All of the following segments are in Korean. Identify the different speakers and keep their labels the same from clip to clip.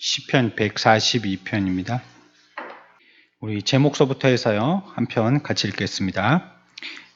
Speaker 1: 시편 142편입니다. 우리 제목서부터 해서요. 한 편 같이 읽겠습니다.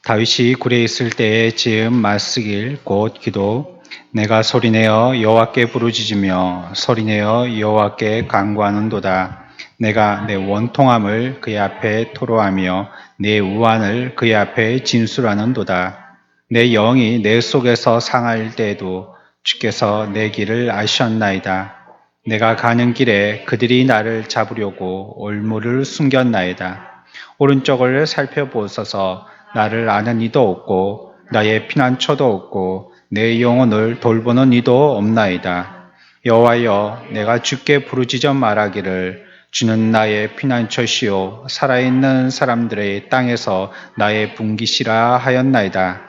Speaker 1: 다윗이 굴에 있을 때에 지은 말쓰길 곧 기도. 내가 소리내어 여호와께 부르짖으며 소리내어 여호와께 간구하는도다. 내가 내 원통함을 그의 앞에 토로하며 내 우환을 그의 앞에 진술하는도다. 내 영이 내 속에서 상할 때에도 주께서 내 길을 아셨나이다. 내가 가는 길에 그들이 나를 잡으려고 올무를 숨겼나이다. 오른쪽을 살펴보소서. 나를 아는 이도 없고 나의 피난처도 없고 내 영혼을 돌보는 이도 없나이다. 여호와여, 내가 주께 부르짖어 말하기를 주는 나의 피난처시요 살아있는 사람들의 땅에서 나의 분기시라 하였나이다.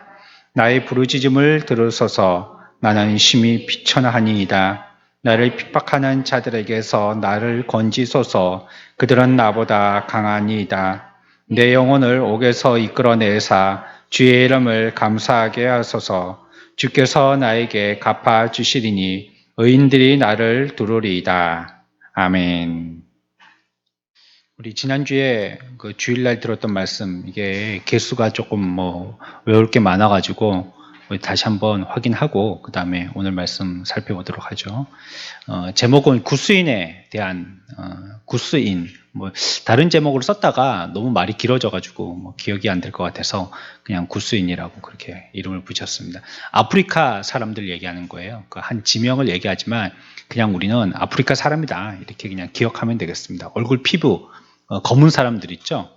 Speaker 1: 나의 부르짖음을 들으소서. 나는 심히 비천하니이다. 나를 핍박하는 자들에게서 나를 건지소서. 그들은 나보다 강하니이다. 내 영혼을 옥에서 이끌어내사 주의 이름을 감사하게 하소서. 주께서 나에게 갚아주시리니 의인들이 나를 두루리이다. 아멘. 우리 지난주에 그 주일날 들었던 말씀, 이게 개수가 조금 외울 게 많아가지고 우리 다시 한번 확인하고 그 다음에 오늘 말씀 살펴보도록 하죠. 제목은 구스인에 대한 구스인. 다른 제목으로 썼다가 너무 말이 길어져가지고 기억이 안 될 것 같아서 그냥 구스인이라고 그렇게 이름을 붙였습니다. 아프리카 사람들 얘기하는 거예요. 그 한 지명을 얘기하지만 그냥 우리는 아프리카 사람이다 이렇게 그냥 기억하면 되겠습니다. 얼굴 피부 검은 사람들 있죠.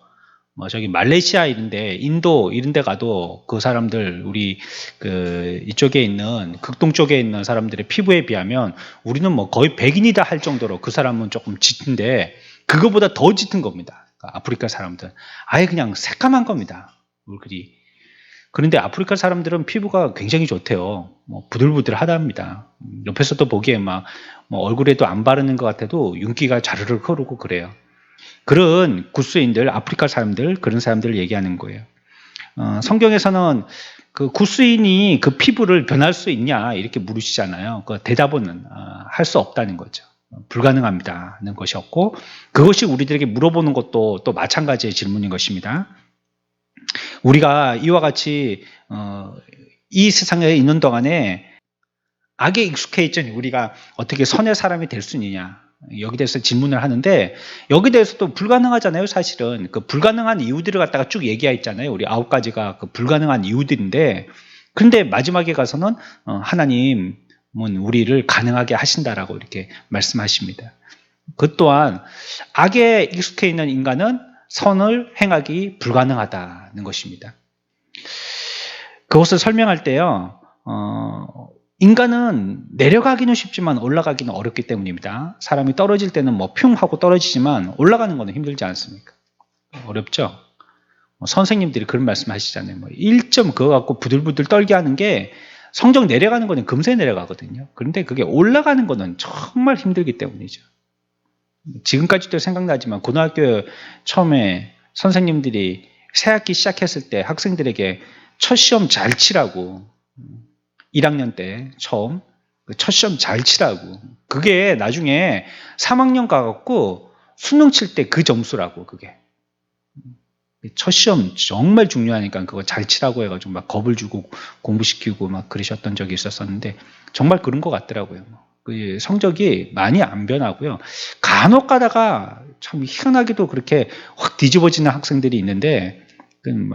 Speaker 1: 저기 말레이시아 이런데, 인도 이런데 가도 그 사람들, 우리 이쪽에 있는 극동 쪽에 있는 사람들의 피부에 비하면 우리는 거의 백인이다 할 정도로 그 사람은 조금 짙은데 그거보다 더 짙은 겁니다. 아프리카 사람들 아예 그냥 새까만 겁니다. 얼굴이. 그런데 아프리카 사람들은 피부가 굉장히 좋대요. 부들부들하답니다. 옆에서도 보기에 얼굴에도 안 바르는 것 같아도 윤기가 자르르 흐르고 그래요. 그런 구스인들, 아프리카 사람들, 그런 사람들을 얘기하는 거예요. 성경에서는 그 구스인이 그 피부를 변할 수 있냐 이렇게 물으시잖아요. 그 대답은 할 수 없다는 거죠. 불가능합니다는 것이었고, 그것이 우리들에게 물어보는 것도 또 마찬가지의 질문인 것입니다. 우리가 이와 같이 이 세상에 있는 동안에 악에 익숙해 있잖아요. 우리가 어떻게 선의 사람이 될 수 있느냐, 여기 대해서 질문을 하는데, 여기 대해서도 불가능하잖아요. 사실은 그 불가능한 이유들을 갖다가 쭉 얘기했잖아요. 우리 9가지가 그 불가능한 이유들인데, 그런데 마지막에 가서는 하나님은 우리를 가능하게 하신다라고 이렇게 말씀하십니다. 그 또한 악에 익숙해 있는 인간은 선을 행하기 불가능하다는 것입니다. 그것을 설명할 때요, 인간은 내려가기는 쉽지만 올라가기는 어렵기 때문입니다. 사람이 떨어질 때는 퓨 하고 떨어지지만 올라가는 것은 힘들지 않습니까? 어렵죠? 선생님들이 그런 말씀 하시잖아요. 1점 그거 갖고 부들부들 떨게 하는 게, 성적 내려가는 거는 금세 내려가거든요. 그런데 그게 올라가는 거는 정말 힘들기 때문이죠. 지금까지도 생각나지만 고등학교 처음에 선생님들이 새학기 시작했을 때 학생들에게 첫 시험 잘 치라고, 1학년 때 처음 첫 시험 잘 치라고, 그게 나중에 3학년 가갖고 수능 칠 때 그 점수라고. 그게 첫 시험 정말 중요하니까 그거 잘 치라고 해가지고 막 겁을 주고 공부시키고 막 그러셨던 적이 있었었는데, 정말 그런 것 같더라고요. 그 성적이 많이 안 변하고요. 간혹 가다가 참 희한하게도 그렇게 확 뒤집어지는 학생들이 있는데,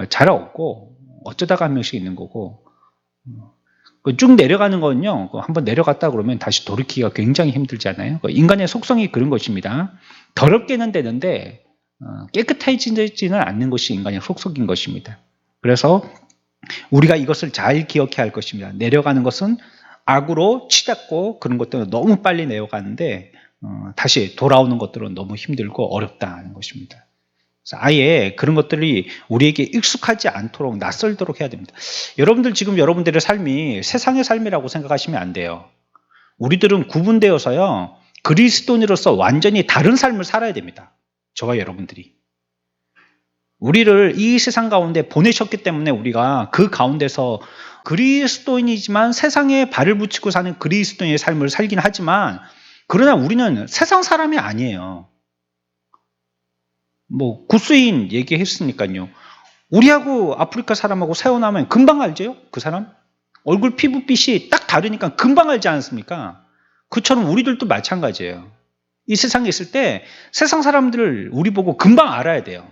Speaker 1: 잘 없고 어쩌다가 한 명씩 있는 거고, 쭉 내려가는 거는요, 한번 내려갔다 그러면 다시 돌이키기가 굉장히 힘들잖아요. 인간의 속성이 그런 것입니다. 더럽게는 되는데 깨끗해지지는 않는 것이 인간의 속성인 것입니다. 그래서 우리가 이것을 잘 기억해야 할 것입니다. 내려가는 것은 악으로 치닫고 그런 것들은 너무 빨리 내려가는데, 다시 돌아오는 것들은 너무 힘들고 어렵다는 것입니다. 아예 그런 것들이 우리에게 익숙하지 않도록 낯설도록 해야 됩니다. 여러분들 지금 여러분들의 삶이 세상의 삶이라고 생각하시면 안 돼요. 우리들은 구분되어서요, 그리스도인으로서 완전히 다른 삶을 살아야 됩니다. 저와 여러분들이. 우리를 이 세상 가운데 보내셨기 때문에 우리가 그 가운데서 그리스도인이지만 세상에 발을 붙이고 사는 그리스도인의 삶을 살긴 하지만, 그러나 우리는 세상 사람이 아니에요. 뭐 구스인 얘기했으니까요. 우리하고 아프리카 사람하고 세워나면 금방 알죠? 그 사람? 얼굴 피부빛이 딱 다르니까 금방 알지 않습니까? 그처럼 우리들도 마찬가지예요. 이 세상에 있을 때 세상 사람들을 우리 보고 금방 알아야 돼요.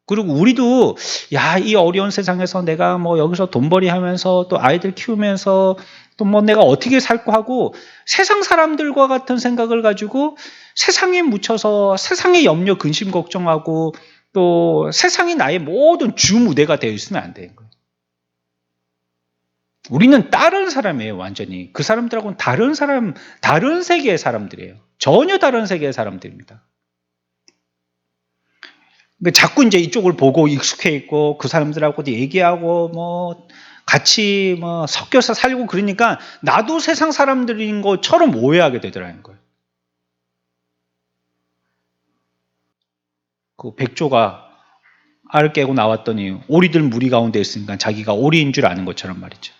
Speaker 1: 그리고 우리도 야, 이 어려운 세상에서 내가 뭐 여기서 돈벌이 하면서 또 아이들 키우면서 또 뭐 내가 어떻게 살고 하고 세상 사람들과 같은 생각을 가지고 세상에 묻혀서 세상의 염려, 근심, 걱정하고 또 세상이 나의 모든 주무대가 되어 있으면 안 되는 거예요. 우리는 다른 사람이에요, 완전히. 그 사람들하고는 다른 사람, 다른 세계의 사람들이에요. 전혀 다른 세계의 사람들입니다. 자꾸 이제 이쪽을 보고 익숙해 있고 그 사람들하고도 얘기하고 뭐 같이 뭐 섞여서 살고 그러니까 나도 세상 사람들인 것처럼 오해하게 되더라는 거예요. 그 백조가 알을 깨고 나왔더니 오리들 무리 가운데 있으니까 자기가 오리인 줄 아는 것처럼 말이죠.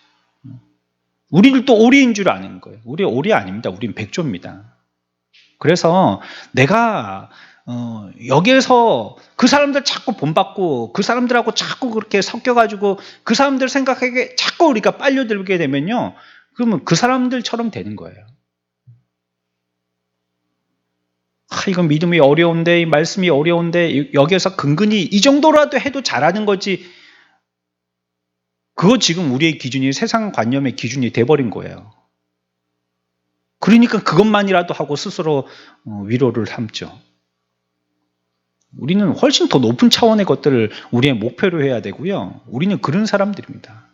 Speaker 1: 우리들도 오리인 줄 아는 거예요. 우리 오리 아닙니다. 우린 백조입니다. 그래서 내가 여기에서 그 사람들 자꾸 본받고 그 사람들하고 자꾸 그렇게 섞여가지고 그 사람들 생각하게 자꾸 우리가 빨려들게 되면요. 그러면 그 사람들처럼 되는 거예요. 이건 믿음이 어려운데, 이 말씀이 어려운데, 여기에서 근근히 이 정도라도 해도 잘하는 거지. 그거 지금 우리의 기준이 세상 관념의 기준이 돼버린 거예요. 그러니까 그것만이라도 하고 스스로 위로를 삼죠. 우리는 훨씬 더 높은 차원의 것들을 우리의 목표로 해야 되고요. 우리는 그런 사람들입니다.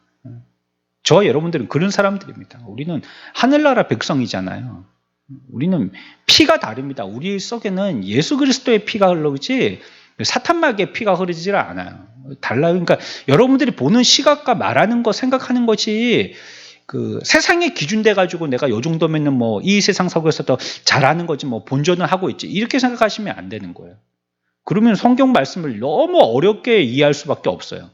Speaker 1: 저 여러분들은 그런 사람들입니다. 우리는 하늘나라 백성이잖아요. 우리는 피가 다릅니다. 우리 속에는 예수 그리스도의 피가 흐르지 사탄마귀의 피가 흐르지 않아요. 달라요. 그러니까 여러분들이 보는 시각과 말하는 거 생각하는 것이 그 세상의 기준 돼 가지고 내가 요 정도면은 뭐 이 세상 속에서 더 잘하는 거지 뭐 본전을 하고 있지 이렇게 생각하시면 안 되는 거예요. 그러면 성경 말씀을 너무 어렵게 이해할 수밖에 없어요.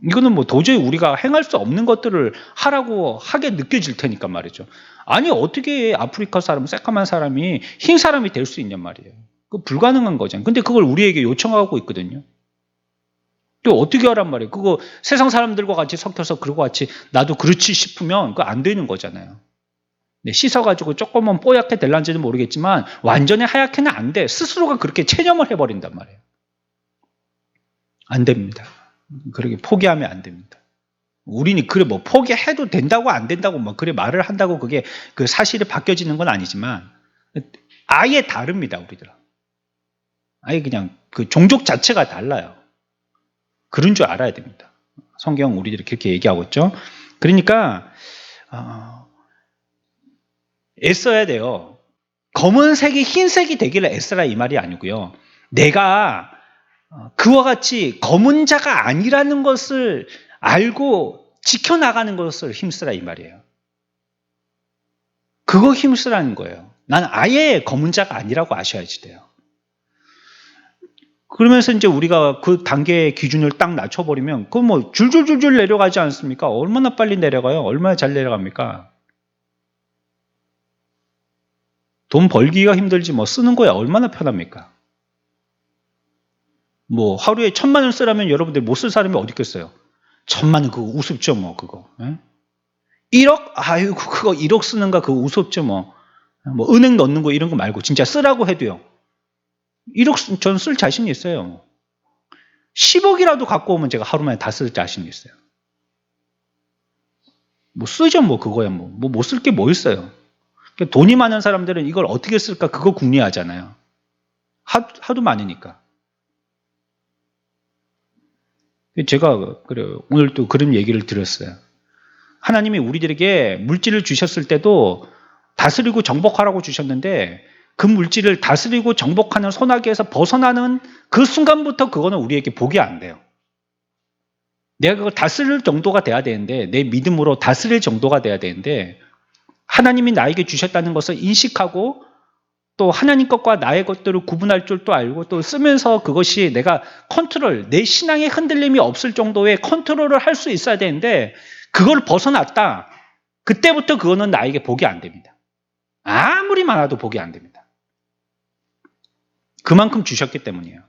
Speaker 1: 이거는 뭐 도저히 우리가 행할 수 없는 것들을 하라고 하게 느껴질 테니까 말이죠. 아니 어떻게 아프리카 사람, 새까만 사람이 흰 사람이 될 수 있냔 말이에요. 그 불가능한 거잖아요. 근데 그걸 우리에게 요청하고 있거든요. 또 어떻게 하란 말이에요. 그거 세상 사람들과 같이 섞여서 그러고 같이 나도 그렇지 싶으면 그거 안 되는 거잖아요. 네, 씻어가지고 조금은 뽀얗게 될란지는 모르겠지만 완전히 하얗게는 안 돼. 스스로가 그렇게 체념을 해버린단 말이에요. 안 됩니다. 그렇게 포기하면 안 됩니다. 우리는 그래 뭐 포기해도 된다고 안 된다고 뭐 그래 말을 한다고 그게 그 사실이 바뀌어지는 건 아니지만 아예 다릅니다. 우리들은 아예 그냥 그 종족 자체가 달라요. 그런 줄 알아야 됩니다. 성경 우리들이 그렇게 얘기하고 있죠. 그러니까 애써야 돼요. 검은색이 흰색이 되기를 애써라 이 말이 아니고요. 내가 그와 같이 검은 자가 아니라는 것을 알고 지켜나가는 것을 힘쓰라 이 말이에요. 그거 힘쓰라는 거예요. 난 아예 검은 자가 아니라고 아셔야지 돼요. 그러면서 이제 우리가 그 단계의 기준을 딱 낮춰버리면 그건 뭐 줄줄줄줄 내려가지 않습니까? 얼마나 빨리 내려가요? 얼마나 잘 내려갑니까? 돈 벌기가 힘들지 뭐 쓰는 거야 얼마나 편합니까? 뭐 하루에 1,000만 원 쓰라면 여러분들 못 쓸 사람이 어디 있겠어요? 1,000만 원 그거 우습죠 뭐 그거. 에? 1억? 아이고 그거 1억 쓰는가 그거 우습죠 뭐. 뭐 은행 넣는 거 이런 거 말고 진짜 쓰라고 해도요. 1억 전 쓸 자신이 있어요. 10억이라도 갖고 오면 제가 하루 만에 다 쓸 자신이 있어요. 뭐 쓰죠 뭐 그거야 뭐 못 쓸 게 뭐 있어요. 그러니까 돈이 많은 사람들은 이걸 어떻게 쓸까 그거 궁리하잖아요. 하도 많으니까. 제가 그래요. 오늘 또 그런 얘기를 들었어요. 하나님이 우리들에게 물질을 주셨을 때도 다스리고 정복하라고 주셨는데 그 물질을 다스리고 정복하는 소나기에서 벗어나는 그 순간부터 그거는 우리에게 복이 안 돼요. 내가 그걸 다스릴 정도가 돼야 되는데 내 믿음으로 다스릴 정도가 돼야 되는데 하나님이 나에게 주셨다는 것을 인식하고 또 하나님 것과 나의 것들을 구분할 줄도 알고 또 쓰면서 그것이 내가 컨트롤, 내 신앙에 흔들림이 없을 정도의 컨트롤을 할 수 있어야 되는데 그걸 벗어났다. 그때부터 그거는 나에게 복이 안 됩니다. 아무리 많아도 복이 안 됩니다. 그만큼 주셨기 때문이에요.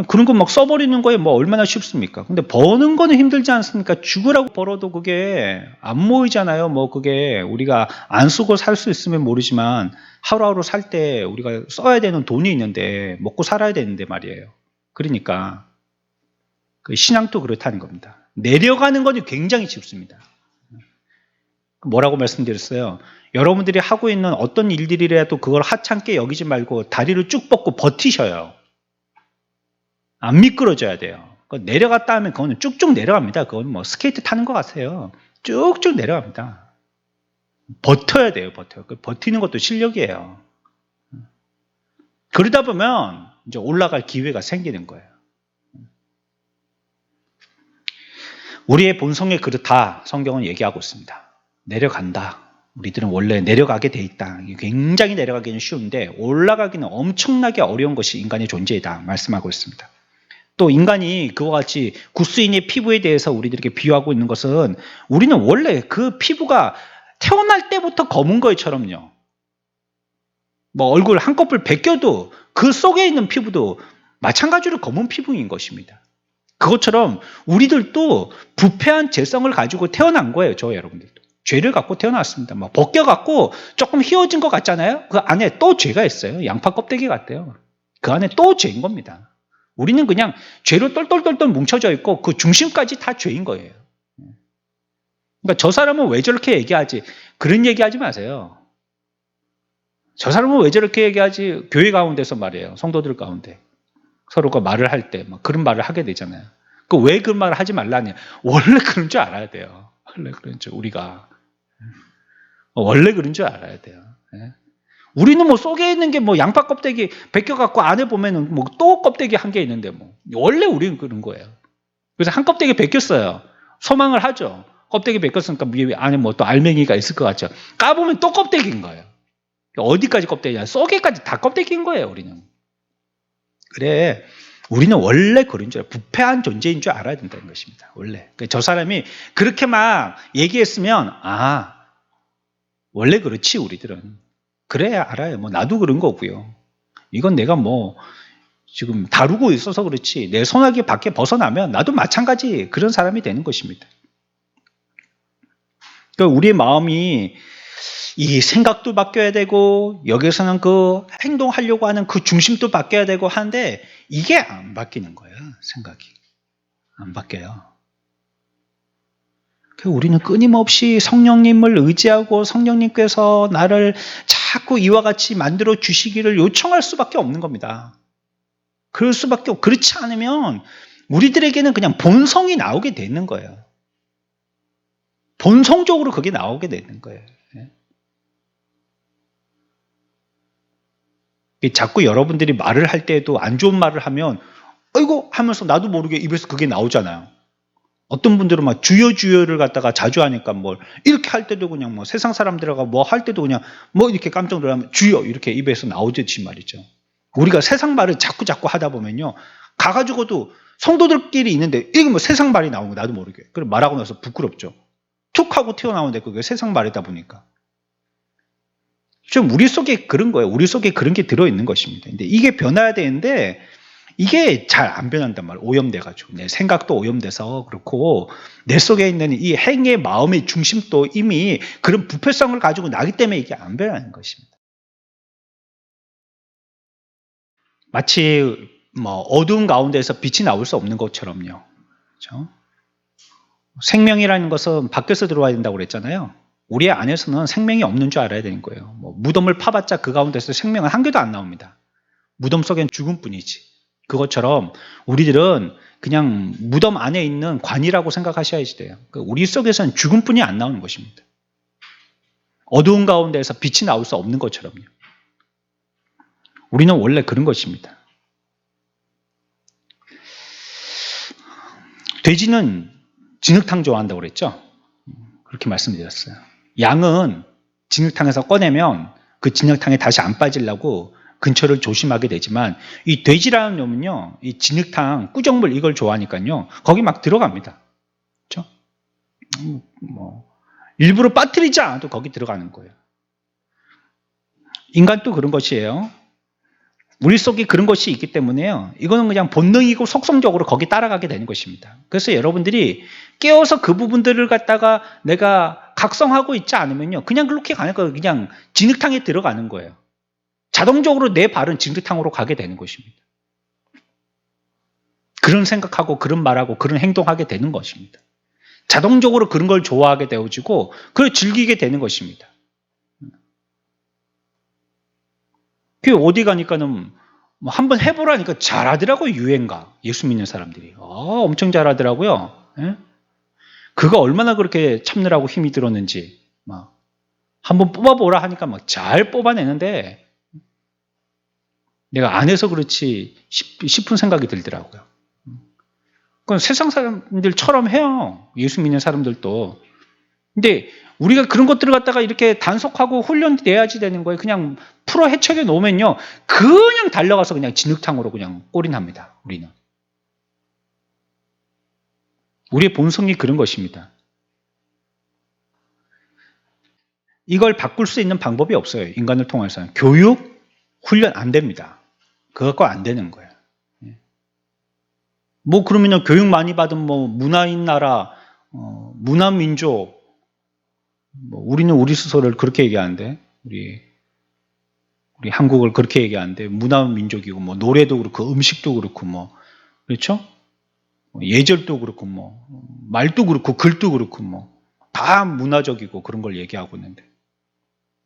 Speaker 1: 그런 거 막 써버리는 거에 뭐 얼마나 쉽습니까? 근데 버는 거는 힘들지 않습니까? 죽으라고 벌어도 그게 안 모이잖아요. 뭐 그게 우리가 안 쓰고 살 수 있으면 모르지만 하루하루 살 때 우리가 써야 되는 돈이 있는데 먹고 살아야 되는데 말이에요. 그러니까 그 신앙도 그렇다는 겁니다. 내려가는 건 굉장히 쉽습니다. 뭐라고 말씀드렸어요? 여러분들이 하고 있는 어떤 일들이라도 그걸 하찮게 여기지 말고 다리를 쭉 뻗고 버티셔요. 안 미끄러져야 돼요. 내려갔다 하면 그거는 쭉쭉 내려갑니다. 그건 뭐 스케이트 타는 것 같아요. 쭉쭉 내려갑니다. 버텨야 돼요, 버텨. 버티는 것도 실력이에요. 그러다 보면 이제 올라갈 기회가 생기는 거예요. 우리의 본성에 그렇다. 성경은 얘기하고 있습니다. 내려간다. 우리들은 원래 내려가게 돼 있다. 굉장히 내려가기는 쉬운데 올라가기는 엄청나게 어려운 것이 인간의 존재이다. 말씀하고 있습니다. 또 인간이 그와 같이 구스인의 피부에 대해서 우리들에게 비유하고 있는 것은 우리는 원래 그 피부가 태어날 때부터 검은 거처럼요. 뭐 얼굴 한꺼풀 벗겨도 그 속에 있는 피부도 마찬가지로 검은 피부인 것입니다. 그것처럼 우리들도 부패한 죄성을 가지고 태어난 거예요. 저 여러분들도. 죄를 갖고 태어났습니다. 뭐 벗겨갖고 조금 휘어진 것 같잖아요. 그 안에 또 죄가 있어요. 양파 껍데기 같아요. 그 안에 또 죄인 겁니다. 우리는 그냥 죄로 똘똘똘똘 뭉쳐져 있고 그 중심까지 다 죄인 거예요. 그러니까 저 사람은 왜 저렇게 얘기하지? 그런 얘기하지 마세요. 저 사람은 왜 저렇게 얘기하지? 교회 가운데서 말이에요. 성도들 가운데. 서로가 말을 할 때 그런 말을 하게 되잖아요. 왜 그런 말을 하지 말라니? 원래 그런 줄 알아야 돼요. 원래 그런 줄 우리가. 원래 그런 줄 알아야 돼요. 우리는 뭐 속에 있는 게 뭐 양파 껍데기 벗겨갖고 안에 보면은 뭐 또 껍데기 한 개 있는데 뭐 원래 우리는 그런 거예요. 그래서 한 껍데기 벗겼어요. 소망을 하죠. 껍데기 벗겼으니까 위에 안에 뭐 또 알맹이가 있을 것 같죠. 까보면 또 껍데기인 거예요. 어디까지 껍데기냐? 속에까지 다 껍데기인 거예요. 우리는. 그래. 우리는 원래 그런 줄 알아요. 부패한 존재인 줄 알아야 된다는 것입니다. 원래. 저 사람이 그렇게 막 얘기했으면 원래 그렇지 우리들은. 그래야 알아요. 뭐 나도 그런 거고요. 이건 내가 뭐 지금 다루고 있어서 그렇지 내 손아귀 밖에 벗어나면 나도 마찬가지 그런 사람이 되는 것입니다. 그러니까 우리의 마음이 이 생각도 바뀌어야 되고 여기서는 그 행동하려고 하는 그 중심도 바뀌어야 되고 하는데 이게 안 바뀌는 거예요. 생각이. 안 바뀌어요. 우리는 끊임없이 성령님을 의지하고 성령님께서 나를 자꾸 이와 같이 만들어 주시기를 요청할 수밖에 없는 겁니다. 그럴 수밖에 없고 그렇지 않으면 우리들에게는 그냥 본성이 나오게 되는 거예요. 본성적으로 그게 나오게 되는 거예요. 자꾸 여러분들이 말을 할 때에도 안 좋은 말을 하면 아이고 하면서 나도 모르게 입에서 그게 나오잖아요. 어떤 분들은 막 주여 주여를 갖다가 자주 하니까 뭘 이렇게 할 때도 그냥 뭐 세상 사람들하고 뭐 할 때도 그냥 뭐 이렇게 깜짝 놀라면 주여 이렇게 입에서 나오듯이 말이죠. 우리가 세상 말을 자꾸 하다 보면요. 가가지고도 성도들끼리 있는데 이게 뭐 세상 말이 나오는 거 나도 모르게. 그럼 말하고 나서 부끄럽죠. 툭 하고 튀어나오는데 그게 세상 말이다 보니까. 좀 우리 속에 그런 거예요. 우리 속에 그런 게 들어있는 것입니다. 근데 이게 변해야 되는데 이게 잘 안 변한단 말이에요. 오염돼가지고. 내 생각도 오염돼서 그렇고 내 속에 있는 이 행의 마음의 중심도 이미 그런 부패성을 가지고 나기 때문에 이게 안 변하는 것입니다. 마치 뭐 어두운 가운데서 빛이 나올 수 없는 것처럼요. 그렇죠? 생명이라는 것은 밖에서 들어와야 된다고 그랬잖아요. 우리 안에서는 생명이 없는 줄 알아야 되는 거예요. 뭐 무덤을 파봤자 그 가운데서 생명은 한 개도 안 나옵니다. 무덤 속엔 죽음뿐이지. 그것처럼 우리들은 그냥 무덤 안에 있는 관이라고 생각하셔야지 돼요. 우리 속에서는 죽음뿐이 안 나오는 것입니다. 어두운 가운데에서 빛이 나올 수 없는 것처럼요. 우리는 원래 그런 것입니다. 돼지는 진흙탕 좋아한다고 그랬죠? 그렇게 말씀드렸어요. 양은 진흙탕에서 꺼내면 그 진흙탕에 다시 안 빠지려고 근처를 조심하게 되지만 이 돼지라는 놈은요, 이 진흙탕, 꾸정물 이걸 좋아하니까요, 거기 막 들어갑니다. 그렇죠? 뭐 일부러 빠뜨리지 않아도 거기 들어가는 거예요. 인간도 그런 것이에요. 우리 속에 그런 것이 있기 때문에요. 이거는 그냥 본능이고 속성적으로 거기 따라가게 되는 것입니다. 그래서 여러분들이 깨워서 그 부분들을 갖다가 내가 각성하고 있지 않으면요. 그냥 그렇게 가는 거예요. 그냥 진흙탕에 들어가는 거예요. 자동적으로 내 발은 진흙탕으로 가게 되는 것입니다. 그런 생각하고 그런 말하고 그런 행동하게 되는 것입니다. 자동적으로 그런 걸 좋아하게 되어지고 그걸 즐기게 되는 것입니다. 그 어디 가니까는 뭐 한번 해보라니까 잘하더라고요. 유행가 예수 믿는 사람들이 엄청 잘하더라고요. 예? 그거 얼마나 그렇게 참느라고 힘이 들었는지 막 한번 뽑아보라 하니까 막 잘 뽑아내는데 내가 안 해서 그렇지 싶은 생각이 들더라고요. 그건 세상 사람들처럼 해요. 예수 믿는 사람들도. 근데 우리가 그런 것들을 갖다가 이렇게 단속하고 훈련돼야지 되는 거예요. 그냥 풀어 헤쳐게 놓으면요. 그냥 달려가서 그냥 진흙탕으로 그냥 올인합니다. 우리는. 우리의 본성이 그런 것입니다. 이걸 바꿀 수 있는 방법이 없어요. 인간을 통해서는. 교육, 훈련 안 됩니다. 그거 갖고 안 되는 거예요. 뭐 그러면요. 교육 많이 받은 뭐 문화인 나라, 문화민족, 뭐 우리는 우리 스스로를 그렇게 얘기하는데 우리 한국을 그렇게 얘기하는데 문화민족이고 뭐 노래도 그렇고 음식도 그렇고 뭐 그렇죠? 예절도 그렇고 뭐 말도 그렇고 글도 그렇고 뭐 다 문화적이고 그런 걸 얘기하고 있는데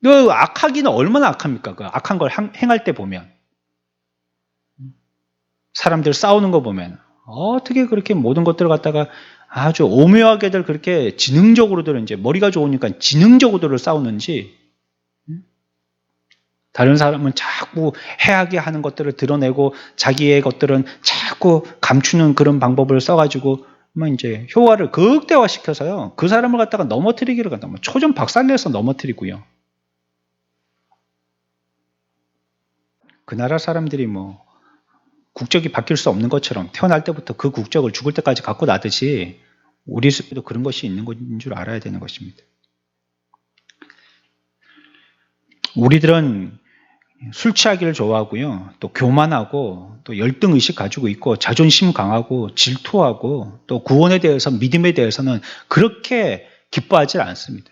Speaker 1: 그 악하기는 얼마나 악합니까? 그 악한 걸 행할 때 보면 사람들 싸우는 거 보면 어떻게 그렇게 모든 것들을 갖다가 아주 오묘하게들 그렇게 지능적으로들 이제 머리가 좋으니까 지능적으로들 싸우는지 다른 사람은 자꾸 해하게 하는 것들을 드러내고 자기의 것들은 자꾸 감추는 그런 방법을 써가지고 뭐 이제 효과를 극대화시켜서요. 그 사람을 갖다가 넘어뜨리기를 갖다 뭐 초전 박살내서 넘어뜨리고요. 그 나라 사람들이 뭐 국적이 바뀔 수 없는 것처럼 태어날 때부터 그 국적을 죽을 때까지 갖고 나듯이 우리 속에도 그런 것이 있는 것인 줄 알아야 되는 것입니다. 우리들은 술 취하기를 좋아하고요. 또 교만하고 또 열등의식 가지고 있고 자존심 강하고 질투하고 또 구원에 대해서 믿음에 대해서는 그렇게 기뻐하지 않습니다.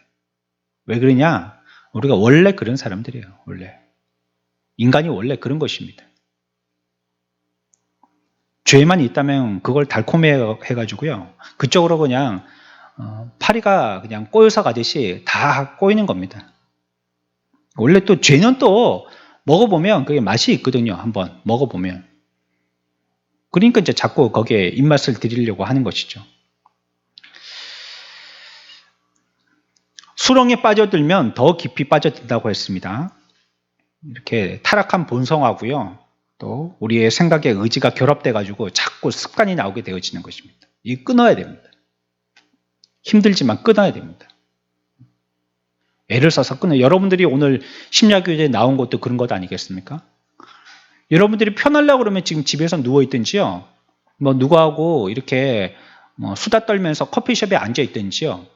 Speaker 1: 왜 그러냐? 우리가 원래 그런 사람들이에요. 원래. 인간이 원래 그런 것입니다. 죄만 있다면 그걸 달콤해가지고요. 그쪽으로 그냥 파리가 그냥 꼬여서 가듯이 다 꼬이는 겁니다. 원래 또 죄는 또 먹어보면 그게 맛이 있거든요. 한번 먹어보면. 그러니까 이제 자꾸 거기에 입맛을 들이려고 하는 것이죠. 수렁에 빠져들면 더 깊이 빠져든다고 했습니다. 이렇게 타락한 본성하고요. 또 우리의 생각의 의지가 결합돼가지고 자꾸 습관이 나오게 되어지는 것입니다. 이 끊어야 됩니다. 힘들지만 끊어야 됩니다. 애를 써서 끊어요. 여러분들이 오늘 심야교제에 나온 것도 그런 것 아니겠습니까? 여러분들이 편하려고 그러면 지금 집에서 누워있든지요. 뭐 누구하고 이렇게 뭐 수다 떨면서 커피숍에 앉아있든지요.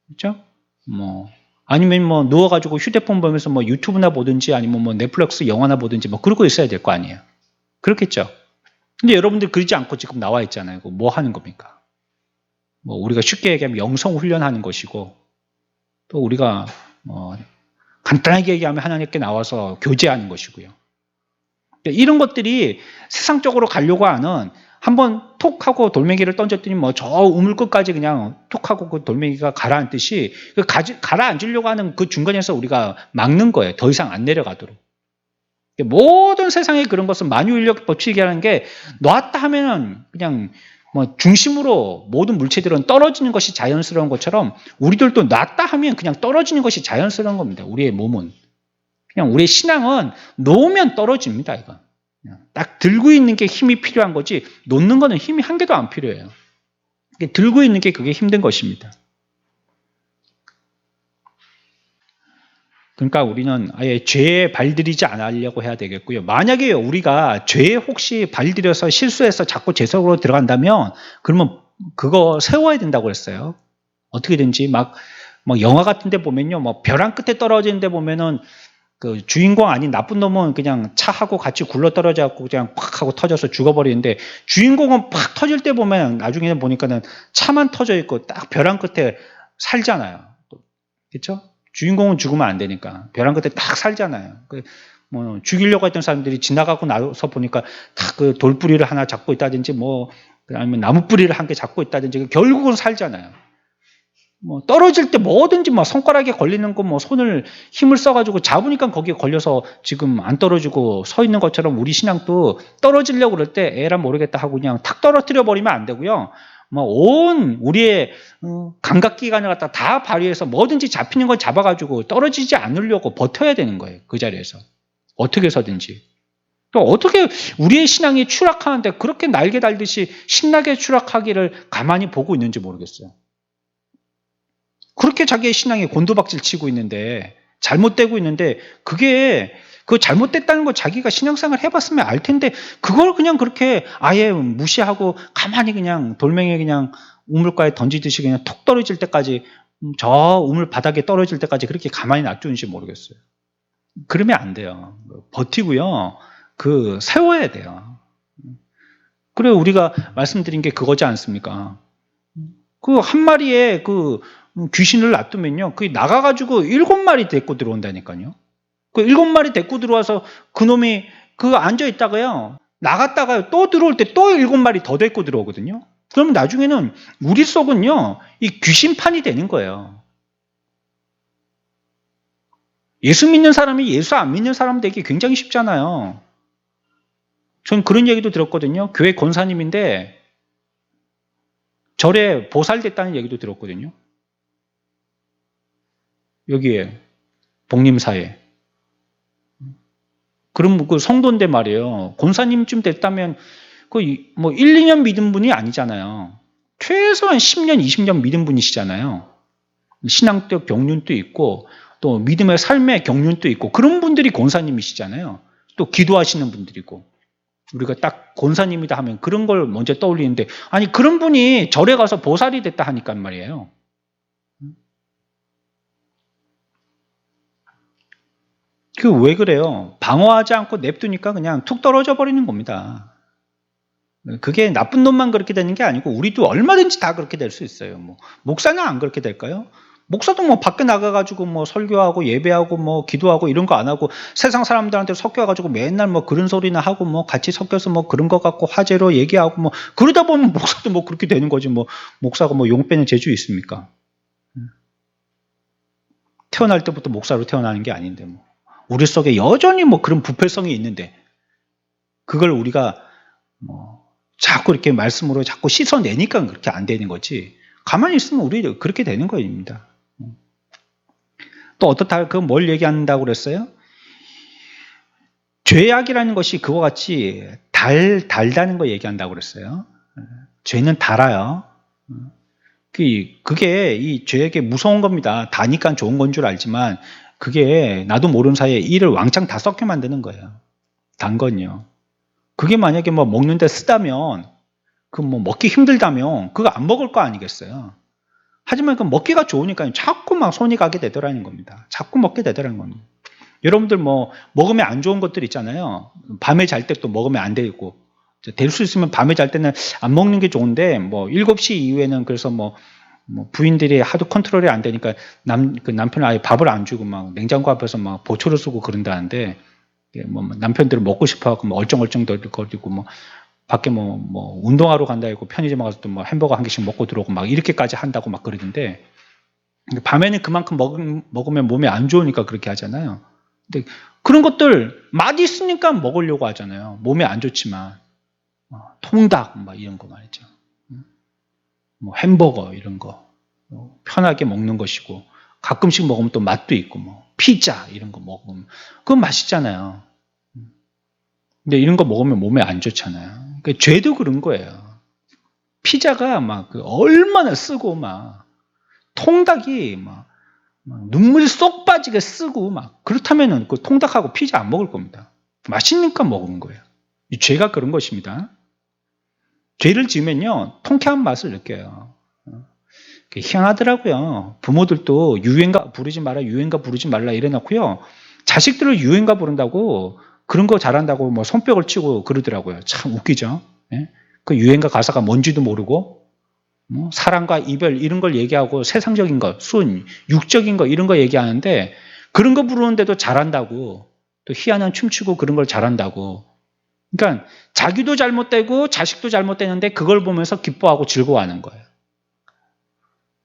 Speaker 1: 그렇죠? 뭐 아니면 뭐 누워가지고 휴대폰 보면서 뭐 유튜브나 보든지 아니면 뭐 넷플릭스 영화나 보든지 뭐 그러고 있어야 될 거 아니에요. 그렇겠죠? 근데 여러분들 그러지 않고 지금 나와 있잖아요. 뭐 하는 겁니까? 뭐 우리가 쉽게 얘기하면 영성 훈련하는 것이고 또 우리가 뭐 간단하게 얘기하면 하나님께 나와서 교제하는 것이고요. 이런 것들이 세상적으로 가려고 하는 한번 톡 하고 돌멩이를 던졌더니 뭐 저 우물 끝까지 그냥 톡 하고 그 돌멩이가 가라앉듯이 가라앉으려고 하는 그 중간에서 우리가 막는 거예요. 더 이상 안 내려가도록. 모든 세상의 그런 것은 만유인력 법칙이라는 게 놨다 하면은 그냥 뭐 중심으로 모든 물체들은 떨어지는 것이 자연스러운 것처럼 우리들도 놨다 하면 그냥 떨어지는 것이 자연스러운 겁니다. 우리의 몸은. 그냥 우리의 신앙은 놓으면 떨어집니다. 이거. 딱 들고 있는 게 힘이 필요한 거지 놓는 거는 힘이 한 개도 안 필요해요. 들고 있는 게 그게 힘든 것입니다. 그러니까 우리는 아예 죄에 발들이지 않으려고 해야 되겠고요. 만약에 우리가 죄에 혹시 발들여서 실수해서 자꾸 죄 속으로 들어간다면 그러면 그거 세워야 된다고 했어요. 어떻게든지 막 뭐 영화 같은 데 보면요, 뭐 벼랑 끝에 떨어지는 데 보면은 그 주인공 아닌 나쁜 놈은 그냥 차하고 같이 굴러 떨어져 갖고 그냥 팍 하고 터져서 죽어버리는데, 주인공은 팍 터질 때 보면 나중에는 보니까는 차만 터져 있고 딱 벼랑 끝에 살잖아요. 그렇죠? 주인공은 죽으면 안 되니까 벼랑 끝에 딱 살잖아요. 뭐 죽이려고 했던 사람들이 지나가고 나서 보니까 딱 그 돌뿌리를 하나 잡고 있다든지 뭐 아니면 나무 뿌리를 한 개 잡고 있다든지 결국은 살잖아요. 뭐 떨어질 때 뭐든지 뭐 손가락에 걸리는 거 뭐 손을 힘을 써가지고 잡으니까 거기에 걸려서 지금 안 떨어지고 서 있는 것처럼 우리 신앙도 떨어지려고 그럴 때 에라 모르겠다 하고 그냥 탁 떨어뜨려 버리면 안 되고요. 뭐 온 우리의 감각기관을 갖다 다 발휘해서 뭐든지 잡히는 걸 잡아가지고 떨어지지 않으려고 버텨야 되는 거예요. 그 자리에서 어떻게 해서든지. 또 어떻게 우리의 신앙이 추락하는데 그렇게 날개 달듯이 신나게 추락하기를 가만히 보고 있는지 모르겠어요. 그렇게 자기의 신앙에 곤두박질 치고 있는데, 잘못되고 있는데, 그게 그 잘못됐다는 거 자기가 신앙생활 해봤으면 알 텐데, 그걸 그냥 그렇게 아예 무시하고 가만히 그냥 돌멩이 그냥 우물가에 던지듯이 그냥 톡 떨어질 때까지, 저 우물 바닥에 떨어질 때까지 그렇게 가만히 놔두는지 모르겠어요. 그러면 안 돼요. 버티고요. 세워야 돼요. 그래, 우리가 말씀드린 게 그거지 않습니까? 그 한 마리의 귀신을 놔두면요, 그게 나가가지고 7마리 데리고 들어온다니까요. 그 7마리 데리고 들어와서 그놈이 앉아있다가요, 나갔다가 또 들어올 때 또 7마리 더 데리고 들어오거든요. 그러면 나중에는 우리 속은요, 이 귀신판이 되는 거예요. 예수 믿는 사람이 예수 안 믿는 사람 되기 굉장히 쉽잖아요. 전 그런 얘기도 들었거든요. 교회 권사님인데 절에 보살됐다는 얘기도 들었거든요. 여기에 복림사에. 그럼 그 성도인데 말이에요. 권사님쯤 됐다면 뭐 1, 2년 믿은 분이 아니잖아요. 최소한 10년, 20년 믿은 분이시잖아요. 신앙적 경륜도 있고 또 믿음의 삶의 경륜도 있고 그런 분들이 권사님이시잖아요. 또 기도하시는 분들이고. 우리가 딱 권사님이다 하면 그런 걸 먼저 떠올리는데, 아니 그런 분이 절에 가서 보살이 됐다 하니까 말이에요. 왜 그래요? 방어하지 않고 냅두니까 그냥 툭 떨어져 버리는 겁니다. 그게 나쁜 놈만 그렇게 되는 게 아니고 우리도 얼마든지 다 그렇게 될 수 있어요. 뭐 목사는 안 그렇게 될까요? 목사도 뭐 밖에 나가가지고 뭐 설교하고 예배하고 뭐 기도하고 이런 거 안 하고 세상 사람들한테 섞여가지고 맨날 뭐 그런 소리나 하고 뭐 같이 섞여서 뭐 그런 거 갖고 화제로 얘기하고 뭐 그러다 보면 목사도 뭐 그렇게 되는 거지. 뭐 목사가 뭐 용 빼는 재주 있습니까? 태어날 때부터 목사로 태어나는 게 아닌데 뭐 우리 속에 여전히 뭐 그런 부패성이 있는데 그걸 우리가 뭐 자꾸 이렇게 말씀으로 자꾸 씻어내니까 그렇게 안 되는 거지. 가만히 있으면 우리 그렇게 되는 거입니다. 또 어떻다, 뭘 얘기한다고 그랬어요? 죄악이라는 것이 그와 같이 달다는 거 얘기한다고 그랬어요. 죄는 달아요. 그게 이 죄에게 무서운 겁니다. 다니까 좋은 건 줄 알지만 그게 나도 모르는 사이에 이를 왕창 다 썩게 만드는 거예요. 단 건요. 그게 만약에 뭐 먹는데 쓰다면, 뭐 먹기 힘들다면 그거 안 먹을 거 아니겠어요. 하지만 그 먹기가 좋으니까 자꾸 막 손이 가게 되더라는 겁니다. 자꾸 먹게 되더라는 겁니다. 여러분들 뭐 먹으면 안 좋은 것들 있잖아요. 밤에 잘 때 또 먹으면 안 되고, 될 수 있으면 밤에 잘 때는 안 먹는 게 좋은데 뭐 7시 이후에는 그래서 뭐 부인들이 하도 컨트롤이 안 되니까 남편은 아예 밥을 안 주고 막 냉장고 앞에서 막 보초를 쓰고 그런다는데, 뭐 남편들은 먹고 싶어하고 뭐 얼쩡얼쩡거리고 뭐 밖에 뭐 운동하러 간다 했고 편의점 가서 또 뭐 햄버거 한 개씩 먹고 들어오고 막 이렇게까지 한다고 막 그러던데, 밤에는 그만큼 먹으면 몸에 안 좋으니까 그렇게 하잖아요. 근데 그런 것들 맛있으니까 먹으려고 하잖아요. 몸에 안 좋지만 통닭 막 이런 거 말이죠. 뭐 햄버거 이런 거 편하게 먹는 것이고, 가끔씩 먹으면 또 맛도 있고, 뭐 피자 이런 거 먹으면 그건 맛있잖아요. 근데 이런 거 먹으면 몸에 안 좋잖아요. 그러니까 죄도 그런 거예요. 피자가 막 얼마나 쓰고 막 통닭이 막 눈물이 쏙 빠지게 쓰고 막 그렇다면은 그 통닭하고 피자 안 먹을 겁니다. 맛있으니까 먹은 거예요. 이 죄가 그런 것입니다. 죄를 지으면요 통쾌한 맛을 느껴요. 희한하더라고요. 부모들도 유행가 부르지 마라, 유행가 부르지 말라 이래놓고요. 자식들을 유행가 부른다고 그런 거 잘한다고 뭐 손뼉을 치고 그러더라고요. 참 웃기죠. 예? 그 유행가 가사가 뭔지도 모르고 뭐 사랑과 이별 이런 걸 얘기하고 세상적인 것, 순, 육적인 거 이런 거 얘기하는데 그런 거 부르는데도 잘한다고 또 희한한 춤추고 그런 걸 잘한다고. 그러니까 자기도 잘못되고 자식도 잘못되는데 그걸 보면서 기뻐하고 즐거워하는 거예요.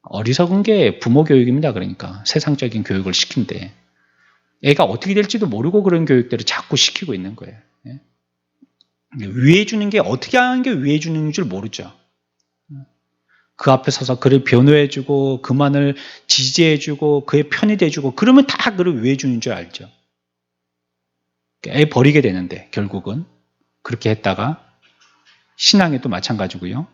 Speaker 1: 어리석은 게 부모 교육입니다. 그러니까 세상적인 교육을 시킨대. 애가 어떻게 될지도 모르고 그런 교육들을 자꾸 시키고 있는 거예요. 위해 주는 게 어떻게 하는 게 위해 주는 줄 모르죠. 그 앞에 서서 그를 변호해주고 그만을 지지해주고 그의 편이 돼주고 그러면 다 그를 위해 주는 줄 알죠. 애 버리게 되는데 결국은 그렇게 했다가 신앙에도 마찬가지고요.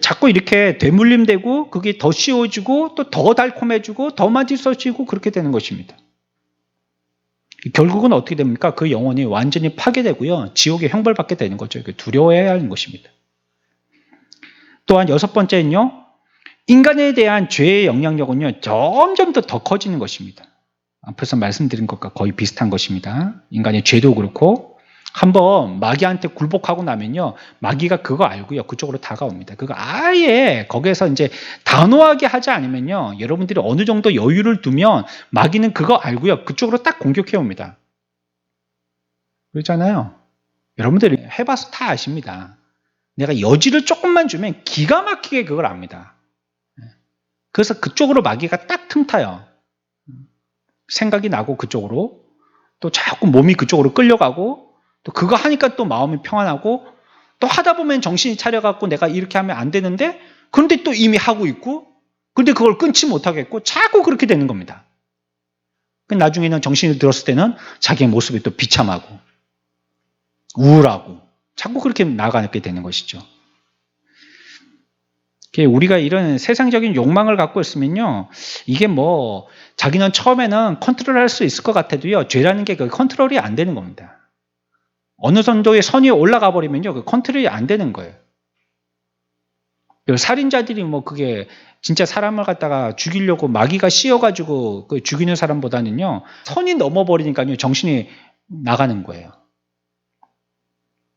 Speaker 1: 자꾸 이렇게 되물림되고 그게 더 씌워지고 또 더 달콤해지고 더 맛있어지고 그렇게 되는 것입니다. 결국은 어떻게 됩니까? 그 영혼이 완전히 파괴되고요. 지옥의 형벌받게 되는 거죠. 두려워해야 하는 것입니다. 또한 여섯 번째는요. 인간에 대한 죄의 영향력은요. 점점 더 커지는 것입니다. 앞에서 말씀드린 것과 거의 비슷한 것입니다. 인간의 죄도 그렇고 한번 마귀한테 굴복하고 나면요. 마귀가 그거 알고요. 그쪽으로 다가옵니다. 그거 아예 거기에서 이제 단호하게 하지 않으면요. 여러분들이 어느 정도 여유를 두면 마귀는 그거 알고요. 그쪽으로 딱 공격해 옵니다. 그렇잖아요. 여러분들이 해봐서 다 아십니다. 내가 여지를 조금만 주면 기가 막히게 그걸 압니다. 그래서 그쪽으로 마귀가 딱 틈타요. 생각이 나고 그쪽으로 또 자꾸 몸이 그쪽으로 끌려가고 또 그거 하니까 또 마음이 평안하고 또 하다 보면 정신이 차려갖고 내가 이렇게 하면 안 되는데 그런데 또 이미 하고 있고 근데 그걸 끊지 못하겠고 자꾸 그렇게 되는 겁니다. 나중에는 정신이 들었을 때는 자기의 모습이 또 비참하고 우울하고 자꾸 그렇게 나가게 되는 것이죠. 우리가 이런 세상적인 욕망을 갖고 있으면요. 이게 뭐 자기는 처음에는 컨트롤할 수 있을 것 같아도요. 죄라는 게 그 컨트롤이 안 되는 겁니다. 어느 정도의 선 위에 올라가 버리면요. 그 컨트롤이 안 되는 거예요. 살인자들이 뭐 그게 진짜 사람을 갖다가 죽이려고 마귀가 씌워가지고 그 죽이는 사람보다는요. 선이 넘어버리니까요. 정신이 나가는 거예요.